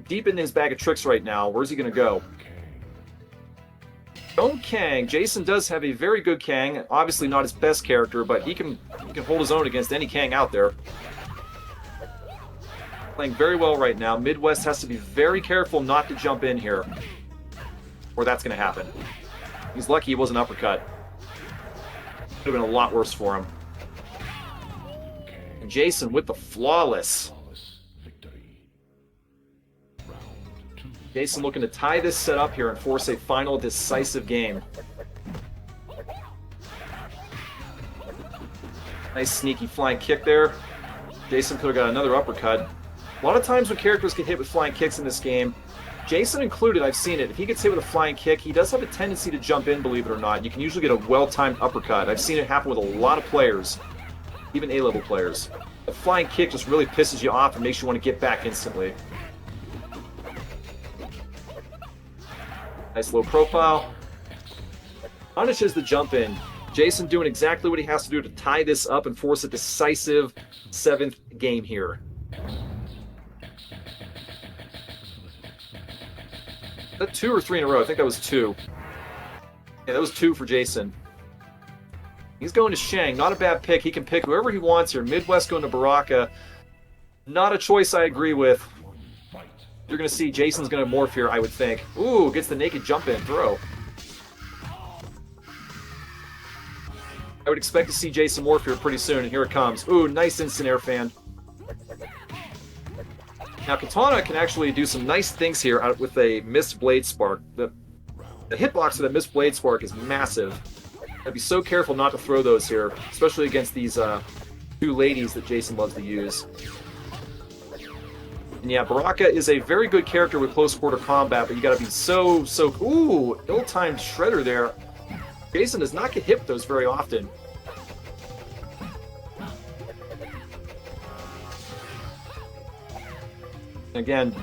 deep in his bag of tricks right now. Where's he going to go? Own Kang. Jason does have a very good Kang. Obviously not his best character, but he can hold his own against any Kang out there. Playing very well right now. Midwest has to be very careful not to jump in here, or that's going to happen. He's lucky he wasn't uppercut. Could have been a lot worse for him. And Jason with the flawless. Jason looking to tie this set up here and force a final decisive game. Nice sneaky flying kick there. Jason could have got another uppercut. A lot of times when characters get hit with flying kicks in this game, Jason included, I've seen it. If he gets hit with a flying kick, he does have a tendency to jump in, believe it or not. You can usually get a well-timed uppercut. I've seen it happen with a lot of players, even A-level players. A flying kick just really pisses you off and makes you want to get back instantly. Nice low profile. Punishes the jump in. Jason doing exactly what he has to do to tie this up and force a decisive 7th game here. Is that 2 or 3 in a row? I think that was 2. Yeah, that was 2 for Jason. He's going to Shang. Not a bad pick. He can pick whoever he wants here. Midwest going to Baraka. Not a choice I agree with. You're going to see Jason's going to morph here, I would think. Ooh, gets the naked jump in throw. I would expect to see Jason morph here pretty soon, and here it comes. Ooh, nice instant air fan. Now, Katana can actually do some nice things here with a missed blade spark. The hitbox of that missed blade spark is massive. I'd be so careful not to throw those here, especially against these 2 ladies that Jason loves to use. And yeah, Baraka is a very good character with close quarter combat, but you gotta be so... Ooh, ill-timed shredder there. Jason does not get hit with those very often. Again,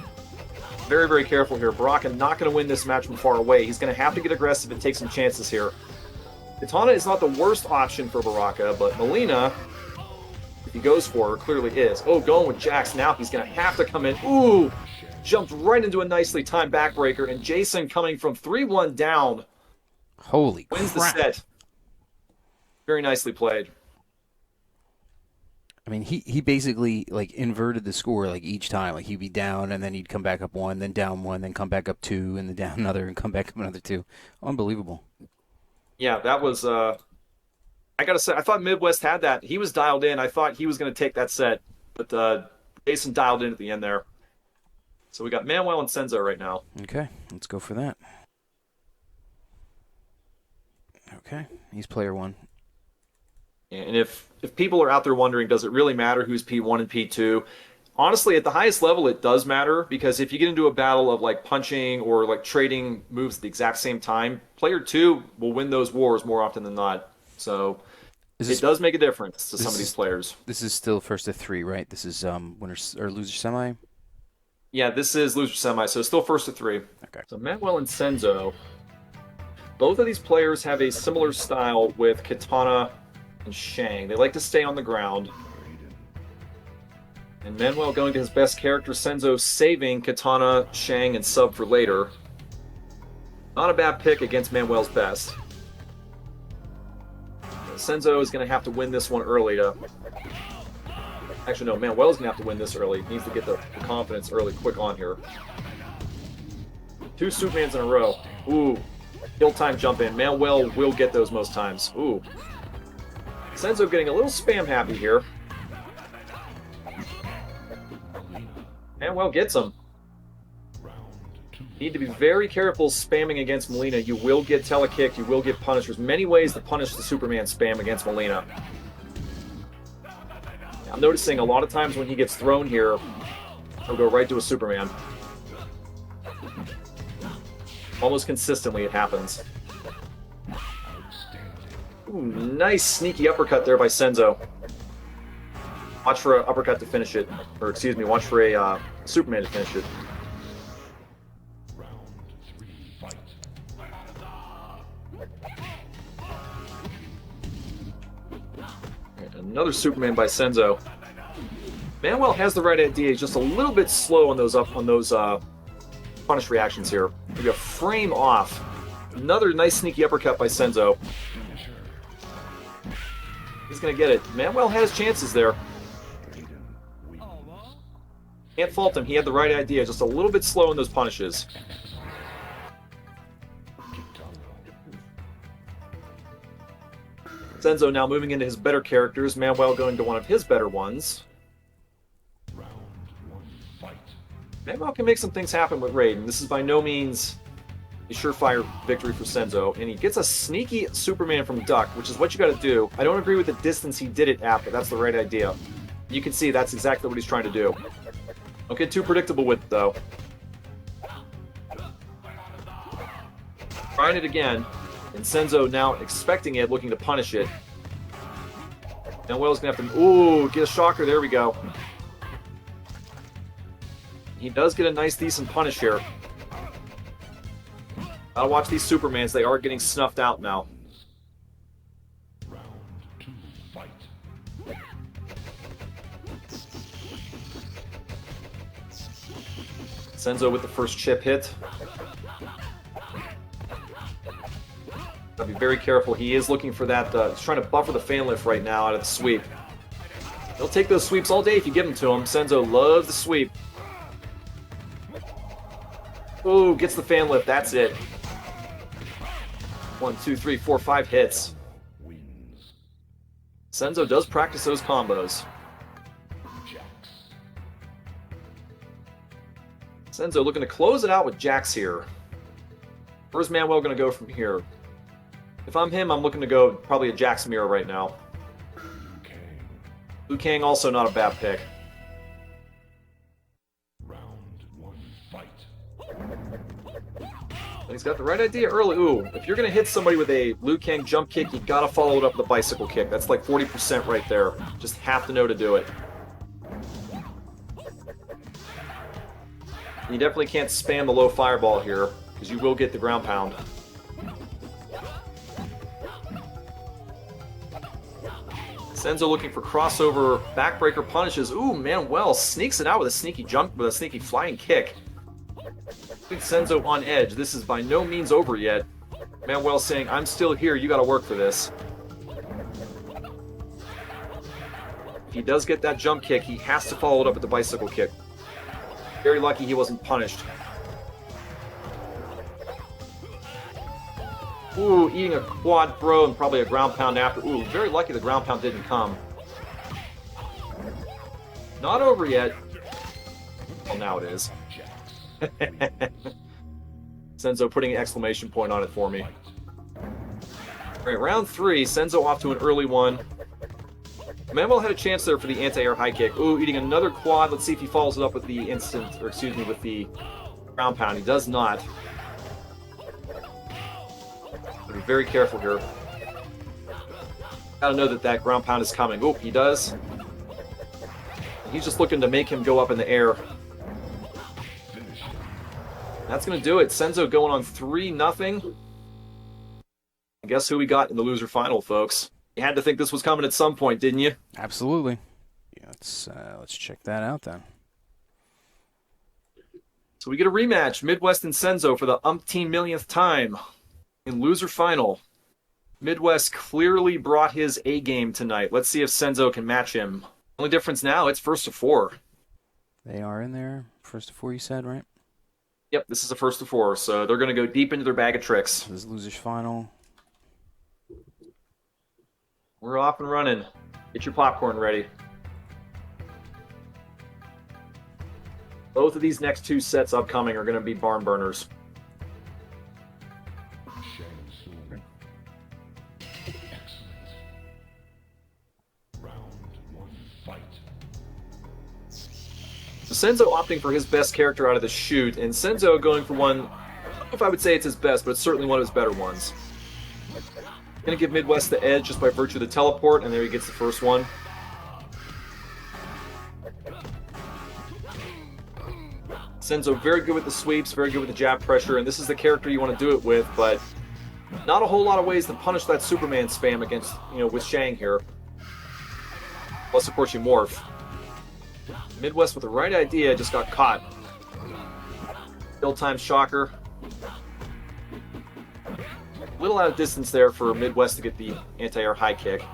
very, very careful here. Baraka not going to win this match from far away. He's going to have to get aggressive and take some chances here. Katana is not the worst option for Baraka, but Melina, if he goes for her, clearly is. Oh, going with Jax now. He's going to have to come in. Ooh! jumped right into a nicely timed backbreaker, and Jason, coming from 3-1 down, Holy wins the crap. set. Very nicely played. I mean, he basically like inverted the score like each time. Like he'd be down and then he'd come back up 1, then down 1, then come back up 2, and then down another and come back up another 2. Unbelievable. Yeah, that was. I gotta say, I thought Midwest had that. He was dialed in. I thought he was going to take that set, but Jason dialed in at the end there. So we got Manuel and Senzo right now. Okay, let's go for that. Okay, he's player 1. And if people are out there wondering, does it really matter who's P1 and P2? Honestly, at the highest level, it does matter, because if you get into a battle of like punching or like trading moves at the exact same time, player 2 will win those wars more often than not. So it does make a difference to some of these players. This is still first to 3, right? This is winner or loser semi? Yeah, this is loser semi, so still first to 3. Okay. So Manuel and Senzo, both of these players have a similar style with Katana and Shang. They like to stay on the ground. And Manuel going to his best character, Senzo saving Katana, Shang, and sub for later. Not a bad pick against Manuel's best. Senzo is going to have to win this one early to... Actually, no, Manuel's going to have to win this early. He needs to get the confidence early, quick on here. 2 Supermans in a row. Ooh. Kill time jump in. Manuel will get those most times. Ooh. Senzo getting a little spam happy here. Manuel gets him. Need to be very careful spamming against Molina. You will get telekicked, you will get punished. There's many ways to punish the Superman spam against Molina. I'm noticing a lot of times when he gets thrown here, he'll go right to a Superman. Almost consistently it happens. Ooh, nice sneaky uppercut there by Senzo. Watch for an uppercut to finish it. Or excuse me, watch for a Superman to finish it. Another Superman by Senzo. Manuel has the right idea, just a little bit slow on those punish reactions here. Maybe a frame off. Another nice sneaky uppercut by Senzo. He's gonna get it. Manuel had his chances there. Can't fault him. He had the right idea, just a little bit slow in those punishes. Senzo now moving into his better characters. Manuel going to one of his better ones. Manuel can make some things happen with Raiden. This is by no means a surefire victory for Senzo. And he gets a sneaky Superman from Duck, which is what you got to do. I don't agree with the distance he did it at, but that's the right idea. You can see that's exactly what he's trying to do. Don't get too predictable with it, though. Trying it again. And Senzo now expecting it, looking to punish it. Manuel's going to have to... Ooh, get a shocker. There we go. He does get a nice, decent punish here. Gotta watch these Supermans. They are getting snuffed out now. Senzo with the first chip hit. Gotta be very careful. He is looking for that. He's trying to buffer the fan lift right now out of the sweep. He'll take those sweeps all day if you give them to him. Senzo loves the sweep. Ooh, gets the fan lift. That's it. 1, 2, 3, 4, 5 hits. Senzo does practice those combos. Senzo looking to close it out with Jax here. Where's Manuel going to go from here? If I'm him, I'm looking to go probably a Jax mirror right now. Liu Kang also not a bad pick. But he's got the right idea early. Ooh, if you're going to hit somebody with a Liu Kang jump kick, you got to follow it up with a bicycle kick. That's like 40% right there. Just have to know to do it. You definitely can't spam the low fireball here, because you will get the ground pound. Senzo looking for crossover backbreaker punishes. Ooh, Manuel sneaks it out with a sneaky jump, with a sneaky flying kick. Putting Senzo on edge. This is by no means over yet. Manuel saying, I'm still here, you gotta work for this. If he does get that jump kick, he has to follow it up with the bicycle kick. Very lucky he wasn't punished. Ooh, eating a quad throw and probably a ground pound after. Ooh, very lucky the ground pound didn't come. Not over yet. Well, now it is. Senzo putting an exclamation point on it for me. Alright, round 3. Senzo off to an early one. Manuel had a chance there for the anti-air high kick. Ooh, eating another quad. Let's see if he follows it up with the with the ground pound. He does not. Be very careful here. Gotta know that that ground pound is coming. Oh, he does. He's just looking to make him go up in the air. That's gonna do it. Senzo going on 3-0. And guess who we got in the loser final, folks? You had to think this was coming at some point, didn't you? Absolutely. Yeah, let's check that out then. So we get a rematch, Midwest and Senzo for the umpteen millionth time. In loser final, Midwest clearly brought his A game tonight. Let's see if Senzo can match him. Only difference now, it's first to 4. They are in there. First to 4, you said, right? Yep, this is a first to 4, so they're going to go deep into their bag of tricks. This is losers final. We're off and running. Get your popcorn ready. Both of these next 2 sets upcoming are going to be barn burners. Senzo opting for his best character out of the chute, and Senzo going for one, I don't know if I would say it's his best, but it's certainly one of his better ones. Gonna give Midwest the edge just by virtue of the teleport, and there he gets the first one. Senzo very good with the sweeps, very good with the jab pressure, and this is the character you want to do it with, but not a whole lot of ways to punish that Superman spam against, with Shang here. Plus, of course, you morph. Midwest with the right idea just got caught. Ill-timed shocker. A little out of distance there for Midwest to get the anti-air high kick.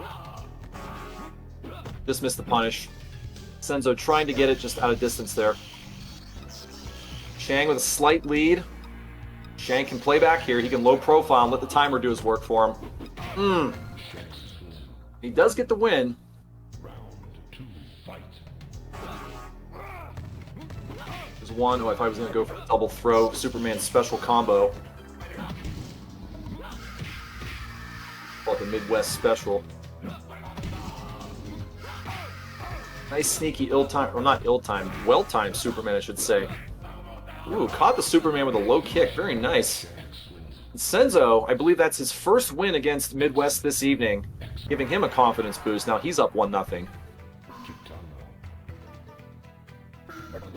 Just missed the punish. Senzo trying to get it just out of distance there. Shang with a slight lead. Shang can play back here. He can low profile and let the timer do his work for him. He does get the win. One who I thought was going to go for the double throw Superman special combo. Call it the Midwest special. Nice sneaky ill-timed, or not ill-timed, well-timed Superman, I should say. Ooh, caught the Superman with a low kick. Very nice. And Senzo, I believe that's his first win against Midwest this evening, giving him a confidence boost. Now he's up 1-0.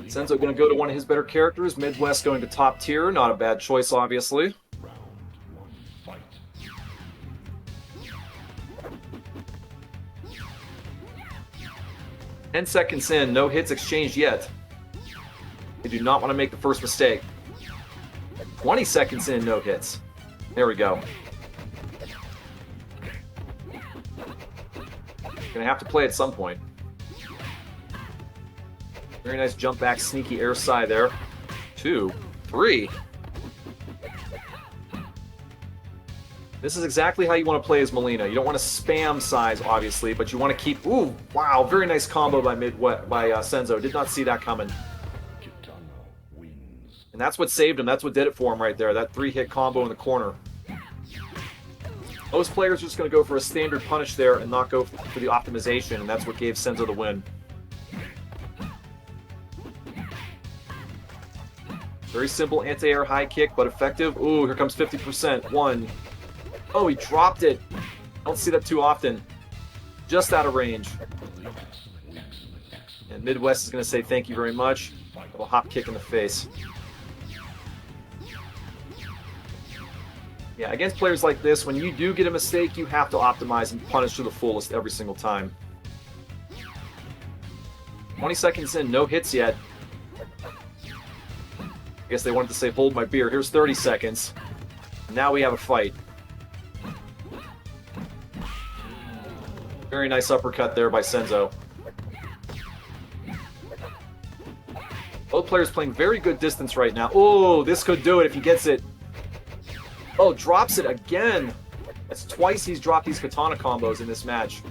Senzo going to go to one of his better characters. Midwest going to top tier. Not a bad choice, obviously. Fight. 10 seconds in, no hits exchanged yet. They do not want to make the first mistake. 20 seconds in, no hits. There we go. Gonna have to play at some point. Very nice jump back, sneaky air side there. 2, 3. This is exactly how you want to play as Molina. You don't want to spam size, obviously, but you want to keep... Ooh, wow, very nice combo by Senzo. Did not see that coming. And that's what saved him. That's what did it for him right there. That 3-hit combo in the corner. Most players are just going to go for a standard punish there and not go for the optimization, and that's what gave Senzo the win. Very simple anti-air high kick, but effective. Ooh, here comes 50%. 1. Oh, he dropped it. I don't see that too often. Just out of range. And Midwest is going to say thank you very much. A little hop kick in the face. Yeah, against players like this, when you do get a mistake, you have to optimize and punish to the fullest every single time. 20 seconds in, no hits yet. guess they wanted to say hold my beer. Here's 30 seconds. Now we have a fight. Very nice uppercut there by Senzo. Both players playing very good distance right now. Oh, this could do it if he gets it. Oh, drops it again. That's twice he's dropped these katana combos in this match.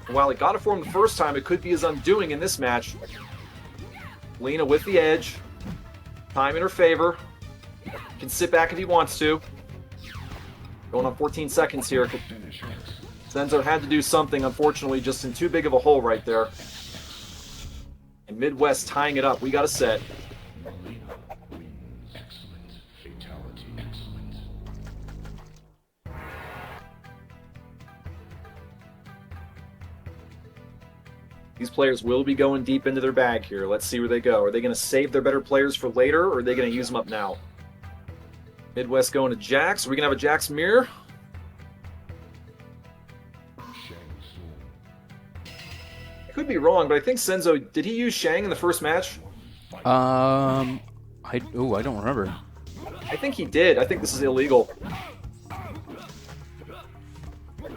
While it got it for him the first time, it could be his undoing in this match. Lena with the edge. Time in her favor. Can sit back if he wants to. Going on 14 seconds here. Senzo had to do something, unfortunately, just in too big of a hole right there. And Midwest tying it up. We got a set. These players will be going deep into their bag here. Let's see where they go. Are they going to save their better players for later, or are they going to use them up now? Midwest going to Jax. Are we going to have a Jax mirror? I could be wrong, but I think Senzo, did he use Shang in the first match? I don't remember. I think he did. I think this is illegal.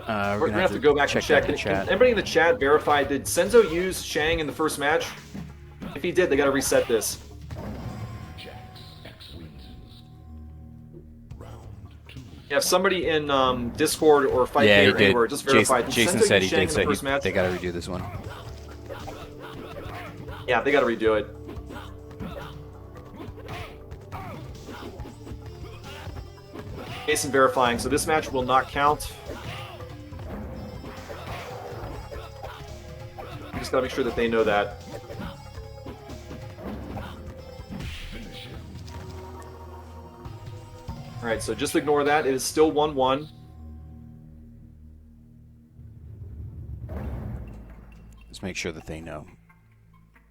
We're gonna have to go back and check. Can anybody in the chat verify, did Senzo use Shang in the first match? If he did, they gotta reset this. Yeah, if somebody in Discord or FightCade or anywhere, just verify. Jason said he did, so they gotta redo this one. Yeah, they gotta redo it. Jason verifying, so this match will not count. We just gotta make sure that they know that. Alright, so just ignore that. It is still 1-1. Just make sure that they know.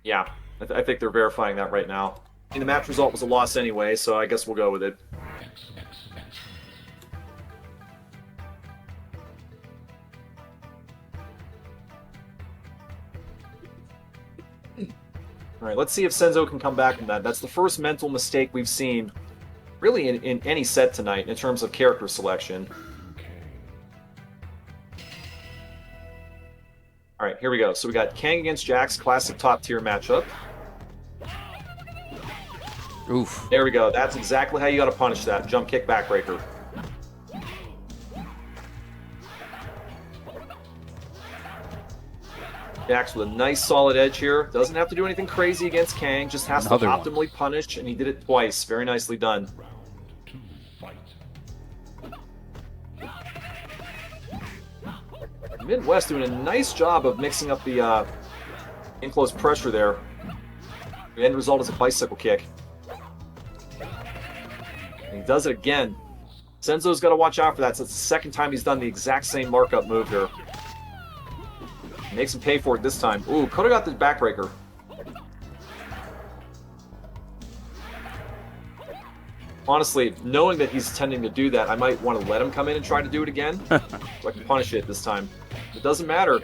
Yeah, I think they're verifying that right now. I mean, the match result was a loss anyway, so I guess we'll go with it. Alright, let's see if Senzo can come back from that. That's the first mental mistake we've seen, really, in any set tonight, in terms of character selection. Alright, here we go. So we got Kang against Jax, classic top-tier matchup. Oof. There we go. That's exactly how you gotta punish that. Jump kick backbreaker. Jax with a nice solid edge here. Doesn't have to do anything crazy against Kang, just has to optimally punish, and he did it twice. Very nicely done. Midwest doing a nice job of mixing up the in-close pressure there. The end result is a bicycle kick. And he does it again. Senzo's got to watch out for that. So it's the second time he's done the exact same markup move here. Makes him pay for it this time. Ooh, could have got the backbreaker. Honestly, knowing that he's tending to do that, I might want to let him come in and try to do it again. So I can punish it this time. It doesn't matter.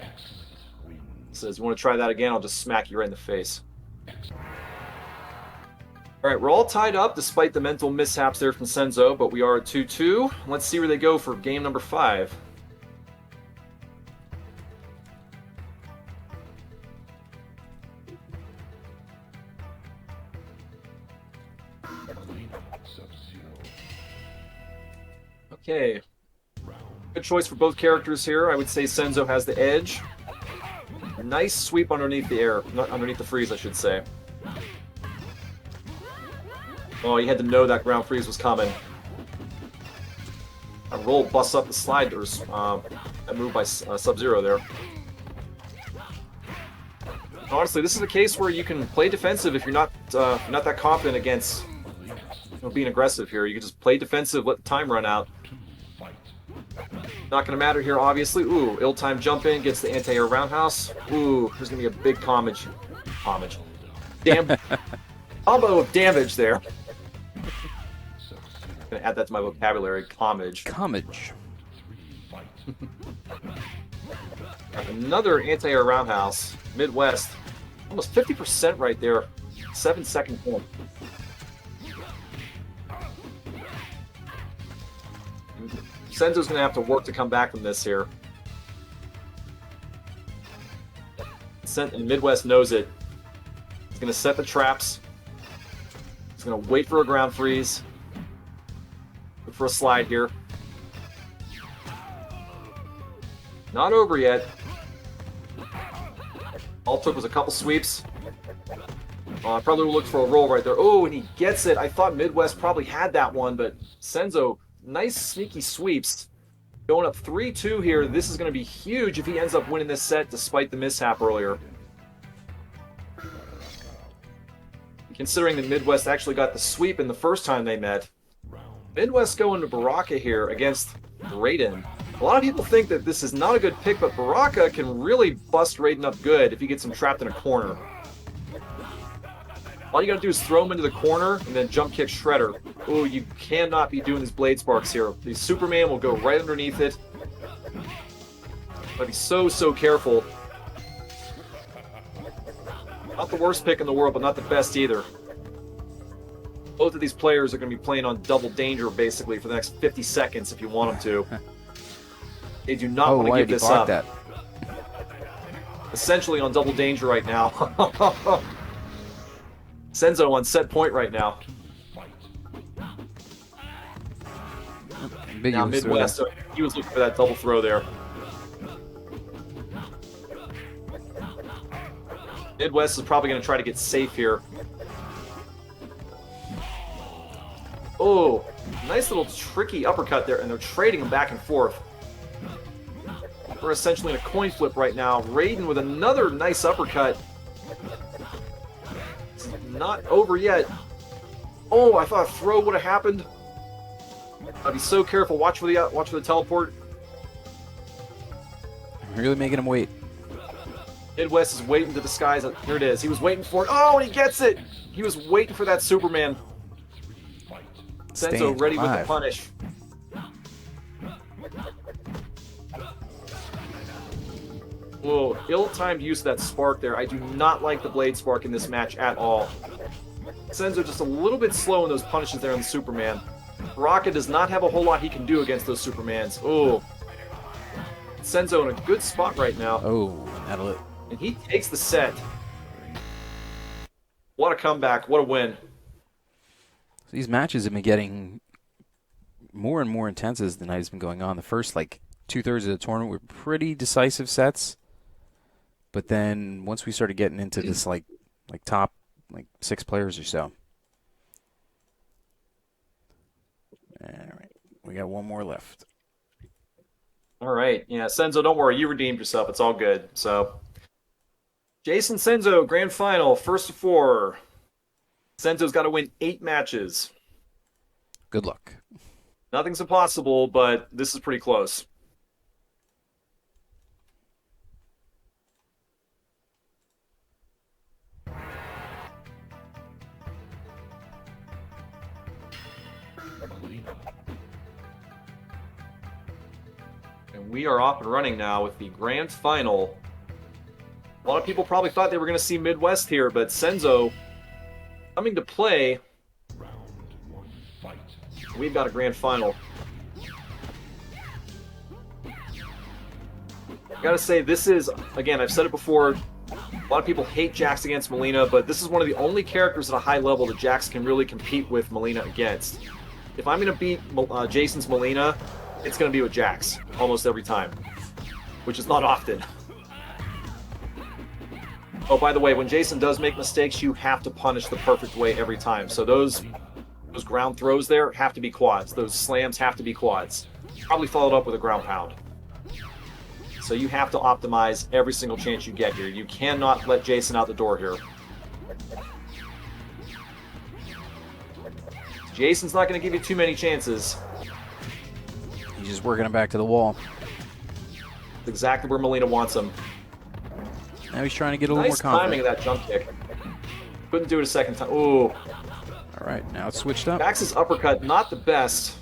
He says, you want to try that again, I'll just smack you right in the face. Alright, we're all tied up despite the mental mishaps there from Senzo, but we are at 2-2. Let's see where they go for game number 5. Okay. Good choice for both characters here. I would say Senzo has the edge. Nice sweep underneath the air. Not underneath the freeze, I should say. Oh, he had to know that ground freeze was coming. A roll busts up the sliders. That move by Sub-Zero there. Honestly, this is a case where you can play defensive if you're not that confident against being aggressive here. You can just play defensive, let the time run out. Not going to matter here, obviously. Ooh, ill-timed jump in, gets the anti-air roundhouse. Ooh, there's going to be a big homage. Damn. Combo of damage there. Going to add that to my vocabulary. Homage. Another anti-air roundhouse. Midwest. Almost 50% right there. 7-second point. Senzo's going to have to work to come back from this here. And Midwest knows it. He's going to set the traps. He's going to wait for a ground freeze. Look for a slide here. Not over yet. All it took was a couple sweeps. I probably looked for a roll right there. Oh, and he gets it. I thought Midwest probably had that one, but Senzo, nice sneaky sweeps. Going up 3-2 here. This is going to be huge if he ends up winning this set despite the mishap earlier. Considering that Midwest actually got the sweep in the first time they met. Midwest going to Baraka here against Raiden. A lot of people think that this is not a good pick, but Baraka can really bust Raiden up good if he gets him trapped in a corner. All you gotta do is throw him into the corner and then jump kick Shredder. Ooh, you cannot be doing these blade sparks here. The Superman will go right underneath it. Gotta be so careful. Not the worst pick in the world, but not the best either. Both of these players are going to be playing on double danger, basically, for the next 50 seconds if you want them to. They do not want to give this up. That? Essentially on double danger right now. Senzo on set point right now. Now Midwest, so he was looking for that double throw there. Midwest is probably going to try to get safe here. Oh, nice little tricky uppercut there, and they're trading them back and forth. We're essentially in a coin flip right now. Raiden with another nice uppercut. It's not over yet. Oh, I thought a throw would have happened. I'd be so careful. Watch for the teleport. Really making him wait. Midwest is waiting to disguise it. Here it is. He was waiting for it. Oh, and he gets it. He was waiting for that Superman. Senzo ready with the punish. Whoa, ill-timed use of that spark there. I do not like the blade spark in this match at all. Senzo just a little bit slow in those punishes there on the Superman. Baraka does not have a whole lot he can do against those Supermans. Oh. Senzo in a good spot right now. Oh, that'll it. And he takes the set. What a comeback. What a win. These matches have been getting more and more intense as the night has been going on. The first, like, 2/3 of the tournament were pretty decisive sets. But then once we started getting into this, like top, 6 players or so. All right. We got one more left. All right. Yeah, Senzo, don't worry. You redeemed yourself. It's all good. So, Jason Senzo, grand final, first of 4. Senzo's got to win 8 matches. Good luck. Nothing's impossible, but this is pretty close. And we are off and running now with the grand final. A lot of people probably thought they were going to see Midwest here, but Senzo coming to play. We've got a grand final. I gotta say, this is, again, I've said it before, a lot of people hate Jax against Melina, but this is one of the only characters at a high level that Jax can really compete with Melina against. If I'm going to beat Jason's Melina, it's going to be with Jax, almost every time, which is not often. Oh, by the way, when Jason does make mistakes, you have to punish the perfect way every time. So those ground throws there have to be quads. Those slams have to be quads. Probably followed up with a ground pound. So you have to optimize every single chance you get here. You cannot let Jason out the door here. Jason's not going to give you too many chances. He's just working him back to the wall. That's exactly where Melina wants him. Now he's trying to get a little more confident. Nice timing of that jump kick. Couldn't do it a second time. Ooh. All right, now it's switched up. Jax's uppercut, not the best.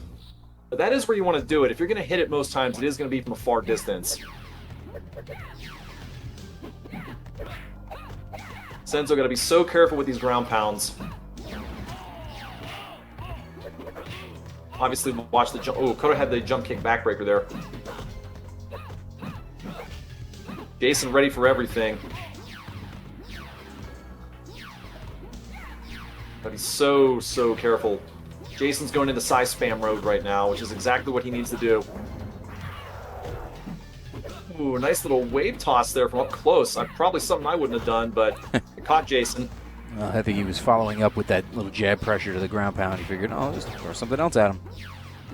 But that is where you want to do it. If you're going to hit it most times, it is going to be from a far distance. Senzo got to be so careful with these ground pounds. Obviously, watch the jump. Oh, Kota had the jump kick backbreaker there. Jason ready for everything. But he's so careful. Jason's going into side spam mode right now, which is exactly what he needs to do. Ooh, nice little wave toss there from up close. Probably something I wouldn't have done, but it caught Jason. Well, I think he was following up with that little jab pressure to the ground pound. He figured, oh, just throw something else at him.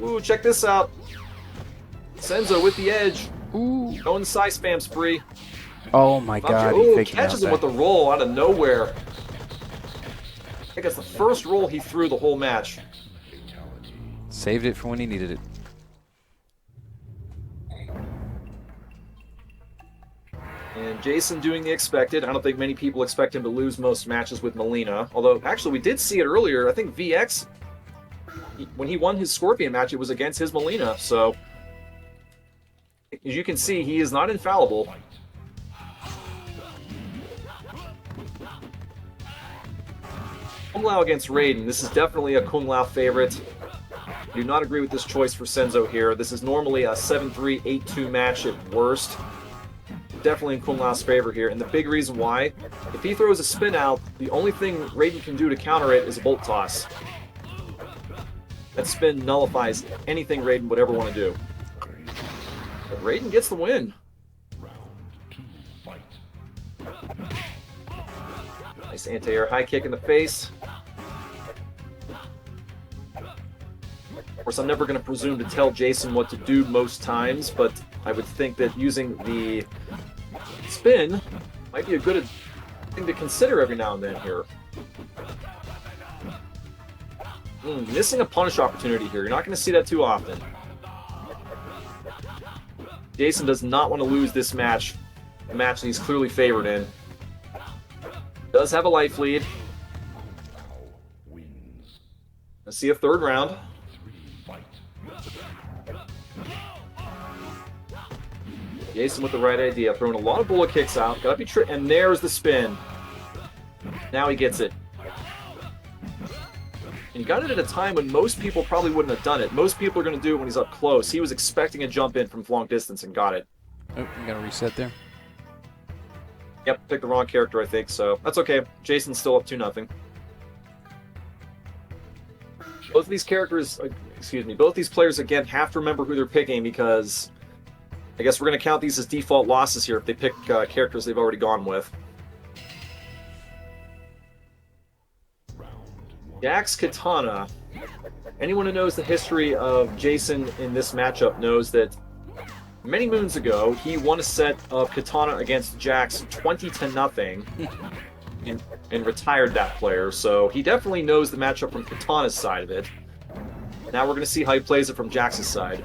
Ooh, check this out. Senzo with the edge. Ooh. Going the side spam spree. Oh my God! Ooh, He catches him with the roll out of nowhere. I think that's the first roll he threw the whole match. Saved it for when he needed it. And Jason doing the expected. I don't think many people expect him to lose most matches with Melina. Although, actually, we did see it earlier. I think VX, when he won his Scorpion match, it was against his Melina. So, as you can see, he is not infallible. Kung Lao against Raiden. This is definitely a Kung Lao favorite. I do not agree with this choice for Senzo here. This is normally a 7-3, 8-2 match at worst. Definitely in Kung Lao's favor here, and the big reason why, if he throws a spin out, the only thing Raiden can do to counter it is a bolt toss. That spin nullifies anything Raiden would ever want to do. But Raiden gets the win. Nice anti-air high kick in the face. Of course, I'm never going to presume to tell Jason what to do most times, but I would think that using the spin might be a good thing to consider every now and then here. Missing a punish opportunity here. You're not going to see that too often. Jason does not want to lose this match, a match that he's clearly favored in. Does have a life lead. Let's see a third round. Jason with the right idea, throwing a lot of bullet kicks out. Gotta be and there's the spin. Now he gets it. And he got it at a time when most people probably wouldn't have done it. Most people are going to do it when he's up close. He was expecting a jump in from long distance and got it. Oh, you got to reset there. Yep, picked the wrong character, I think, so that's okay. Jason's still up 2-0. Both of these characters, both these players, again, have to remember who they're picking because I guess we're going to count these as default losses here if they pick characters they've already gone with. Jax Katana. Anyone who knows the history of Jason in this matchup knows that many moons ago, he won a set of Katana against Jax 20-0 and retired that player. So he definitely knows the matchup from Katana's side of it. Now we're going to see how he plays it from Jax's side.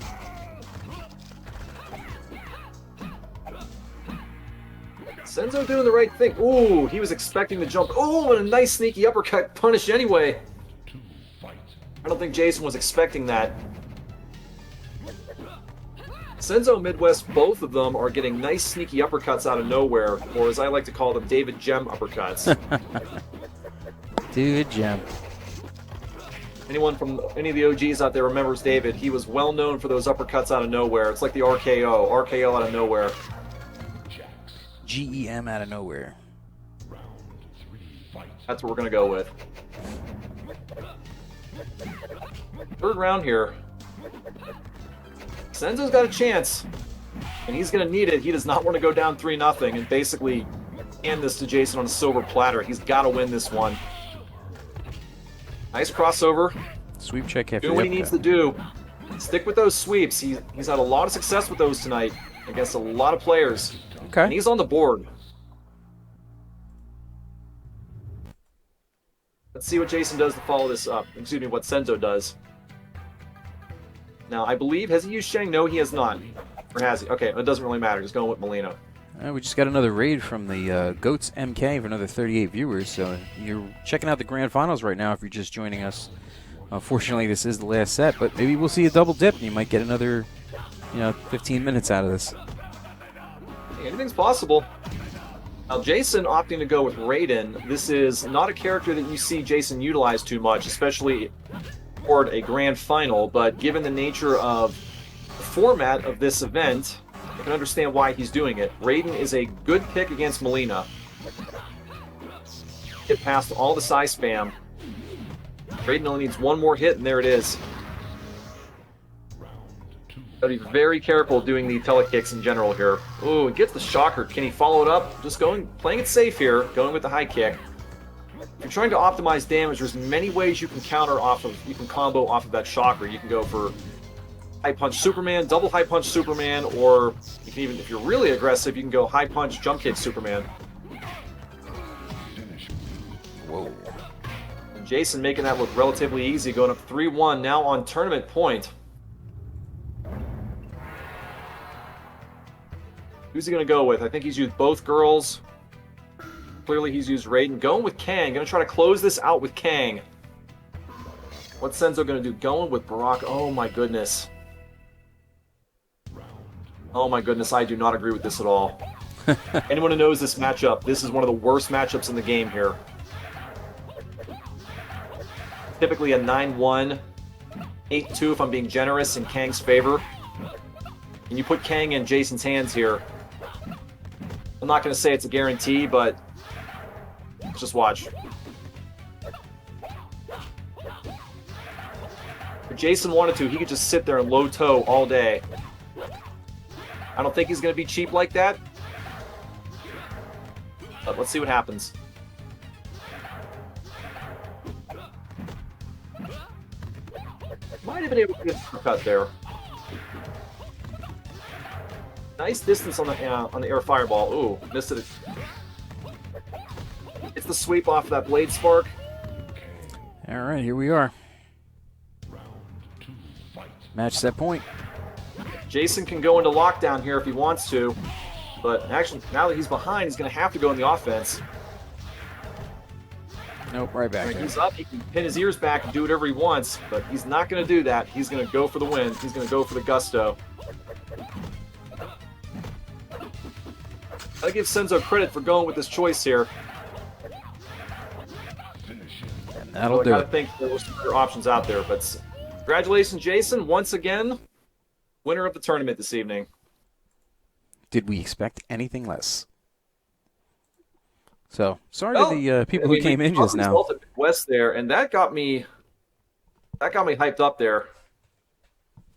Senzo doing the right thing. Ooh, he was expecting the jump. Ooh, and a nice sneaky uppercut punish anyway. I don't think Jason was expecting that. Senzo Midwest, both of them are getting nice sneaky uppercuts out of nowhere, or as I like to call them, David Gem uppercuts. David Gem. Anyone from any of the OGs out there remembers David. He was well known for those uppercuts out of nowhere. It's like the RKO out of nowhere. GEM out of nowhere. That's what we're going to go with. Third round here. Senzo's got a chance, and he's going to need it. He does not want to go down 3-0 and basically hand this to Jason on a silver platter. He's got to win this one. Nice crossover. Sweep check after doing what he needs to do. Stick with those sweeps. He's had a lot of success with those tonight against a lot of players. Okay. And he's on the board. Let's see what Jason does to follow this up. Excuse me, what Senzo does. Now, I believe, has he used Shang? No, he has not. Or has he? Okay, it doesn't really matter. Just going with Molina. We just got another raid from the Goats MK for another 38 viewers. So you're checking out the grand finals right now if you're just joining us. Unfortunately, this is the last set, but maybe we'll see a double dip and you might get another, 15 minutes out of this. Anything's possible. Now, Jason opting to go with Raiden. This is not a character that you see Jason utilize too much, especially toward a grand final, but given the nature of the format of this event, I can understand why he's doing it. Raiden is a good pick against Melina. Get past all the side spam. Raiden only needs one more hit, and there it is. Gotta be very careful doing the telekicks in general here. Ooh, it gets the shocker. Can he follow it up? Just playing it safe here, going with the high kick. If you're trying to optimize damage, there's many ways you can you can combo off of that shocker. You can go for high punch Superman, double high punch Superman, or you can even, if you're really aggressive, you can go high punch jump kick Superman. Whoa. And Jason making that look relatively easy, going up 3-1 now on tournament point. Who's he going to go with? I think he's used both girls. Clearly he's used Raiden. Going with Kang. Going to try to close this out with Kang. What's Senzo going to do? Going with Barack. Oh my goodness. Oh my goodness, I do not agree with this at all. Anyone who knows this matchup, this is one of the worst matchups in the game here. Typically a 9-1, 8-2 if I'm being generous in Kang's favor. And you put Kang in Jason's hands here. I'm not going to say it's a guarantee, but just watch. If Jason wanted to, he could just sit there and low toe all day. I don't think he's going to be cheap like that. But let's see what happens. Might have been able to get a cut there. Nice distance on the air fireball. Ooh, missed it. It's the sweep off of that blade spark. All right, here we are. Match set point. Jason can go into lockdown here if he wants to, but actually, now that he's behind, he's going to have to go in the offense. Nope, right back there. He's up, he can pin his ears back and do whatever he wants, but he's not going to do that. He's going to go for the win. He's going to go for the gusto. I give Senzo credit for going with this choice here. And that'll do I it. think there were some other options out there, but congratulations, Jason. Once again, winner of the tournament this evening. Did we expect anything less? So, sorry to the people who came in just now. West there, and that got me hyped up there.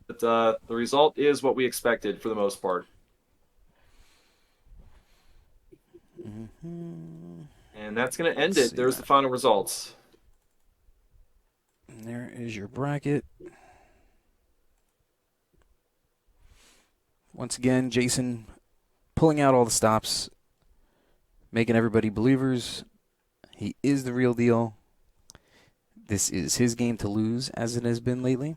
But the result is what we expected for the most part. Mm-hmm. And that's going to end it. There's the final results. And there is your bracket. Once again, Jason pulling out all the stops, making everybody believers. He is the real deal. This is his game to lose, as it has been lately.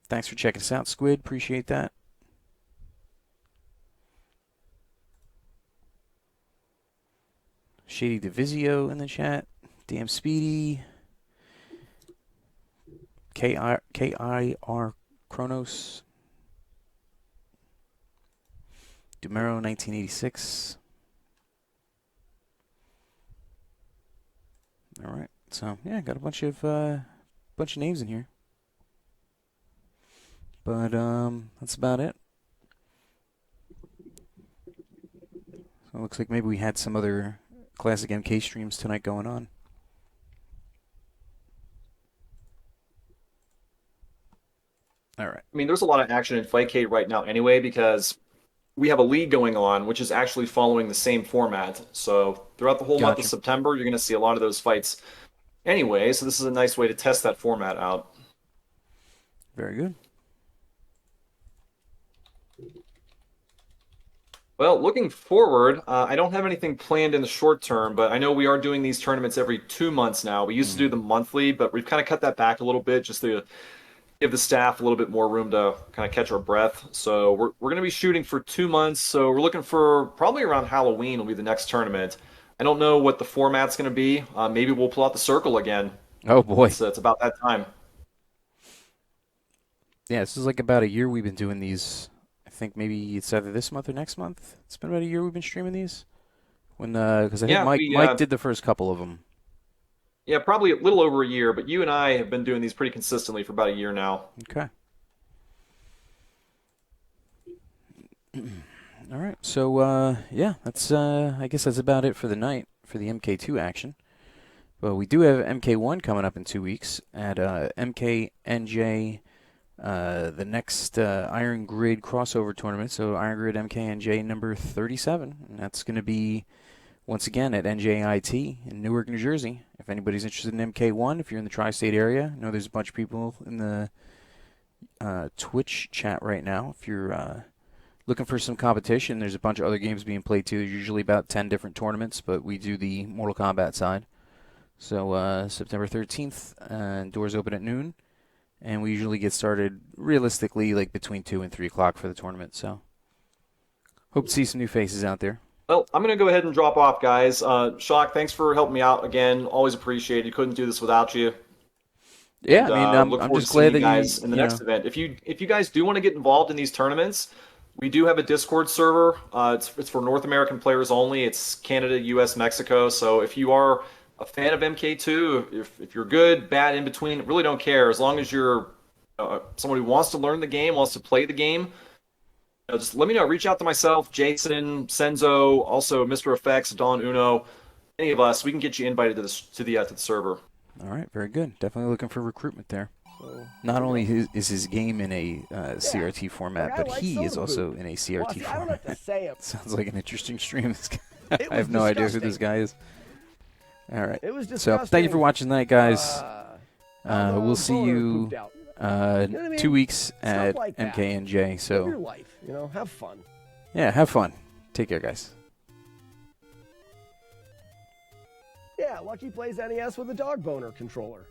Thanks for checking us out, Squid. Appreciate that. Shady Divisio in the chat. Damn Speedy. KIR Kronos. Dumero 1986. All right. So, yeah, got a bunch of names in here. But that's about it. So it looks like maybe we had some other Classic MK streams tonight going on. All right. I mean, there's a lot of action in FightCade right now anyway, because we have a league going on, which is actually following the same format. So throughout the whole month of September, you're going to see a lot of those fights anyway. So this is a nice way to test that format out. Very good. Well, looking forward, I don't have anything planned in the short term, but I know we are doing these tournaments every 2 months now. We used to do them monthly, but we've kind of cut that back a little bit just to give the staff a little bit more room to kind of catch our breath. So we're going to be shooting for 2 months. So we're looking for probably around Halloween will be the next tournament. I don't know what the format's going to be. Maybe we'll pull out the circle again. Oh, boy. It's about that time. Yeah, this is like about a year we've been doing these, I think maybe it's either this month or next month. It's been about a year we've been streaming these. Because I think Yeah, Mike did the first couple of them. yeah, probably a little over a year, but you and I have been doing these pretty consistently for about a year now. Okay. All right. So yeah, that's I guess that's about it for the night for the MK2 action. But we do have MK1 coming up in 2 weeks at MKNJ, the next Iron Grid crossover tournament. So Iron Grid MKNJ number 37, and that's going to be once again at NJIT in Newark, New Jersey. If anybody's interested in MK1, if you're in the tri-state area, I know there's a bunch of people in the Twitch chat right now. If you're looking for some competition, there's a bunch of other games being played too. There's usually about 10 different tournaments, but we do the Mortal Kombat side. So September 13th, doors open at noon, and we usually get started realistically like between 2 and 3 o'clock for the tournament. So hope to see some new faces out there. Well, I'm going to go ahead and drop off, guys. Shock, thanks for helping me out again. Always appreciated. Couldn't do this without you. Yeah, And, I mean, look I'm forward just to seeing glad you that guys in the next know. event. If you guys do want to get involved in these tournaments, we do have a Discord server. It's for North American players only. It's Canada, U.S., Mexico. So if you are a fan of MK2, if you're good, bad, in between, really don't care. As long as you're someone who wants to learn the game, wants to play the game, just let me know. Reach out to myself, Jason, Senzo, also Mr. Effects, Don Uno, any of us. We can get you invited to the server. All right, very good. Definitely looking for recruitment there. So, Not only is his game in a CRT format, Like, I but like he is Soda also Boot. in a well, CRT see, I don't format. have to say it. Sounds like an interesting stream. It I have was no idea who this disgusting. guy is. All right. It was So disgusting. thank you for watching tonight, guys. How the We'll see boner you pooped out. You know what I mean? 2 weeks at like that. MKNJ. Live your So life, have fun. yeah, have fun. Take care, guys. Yeah, Lucky plays NES with a dog boner controller.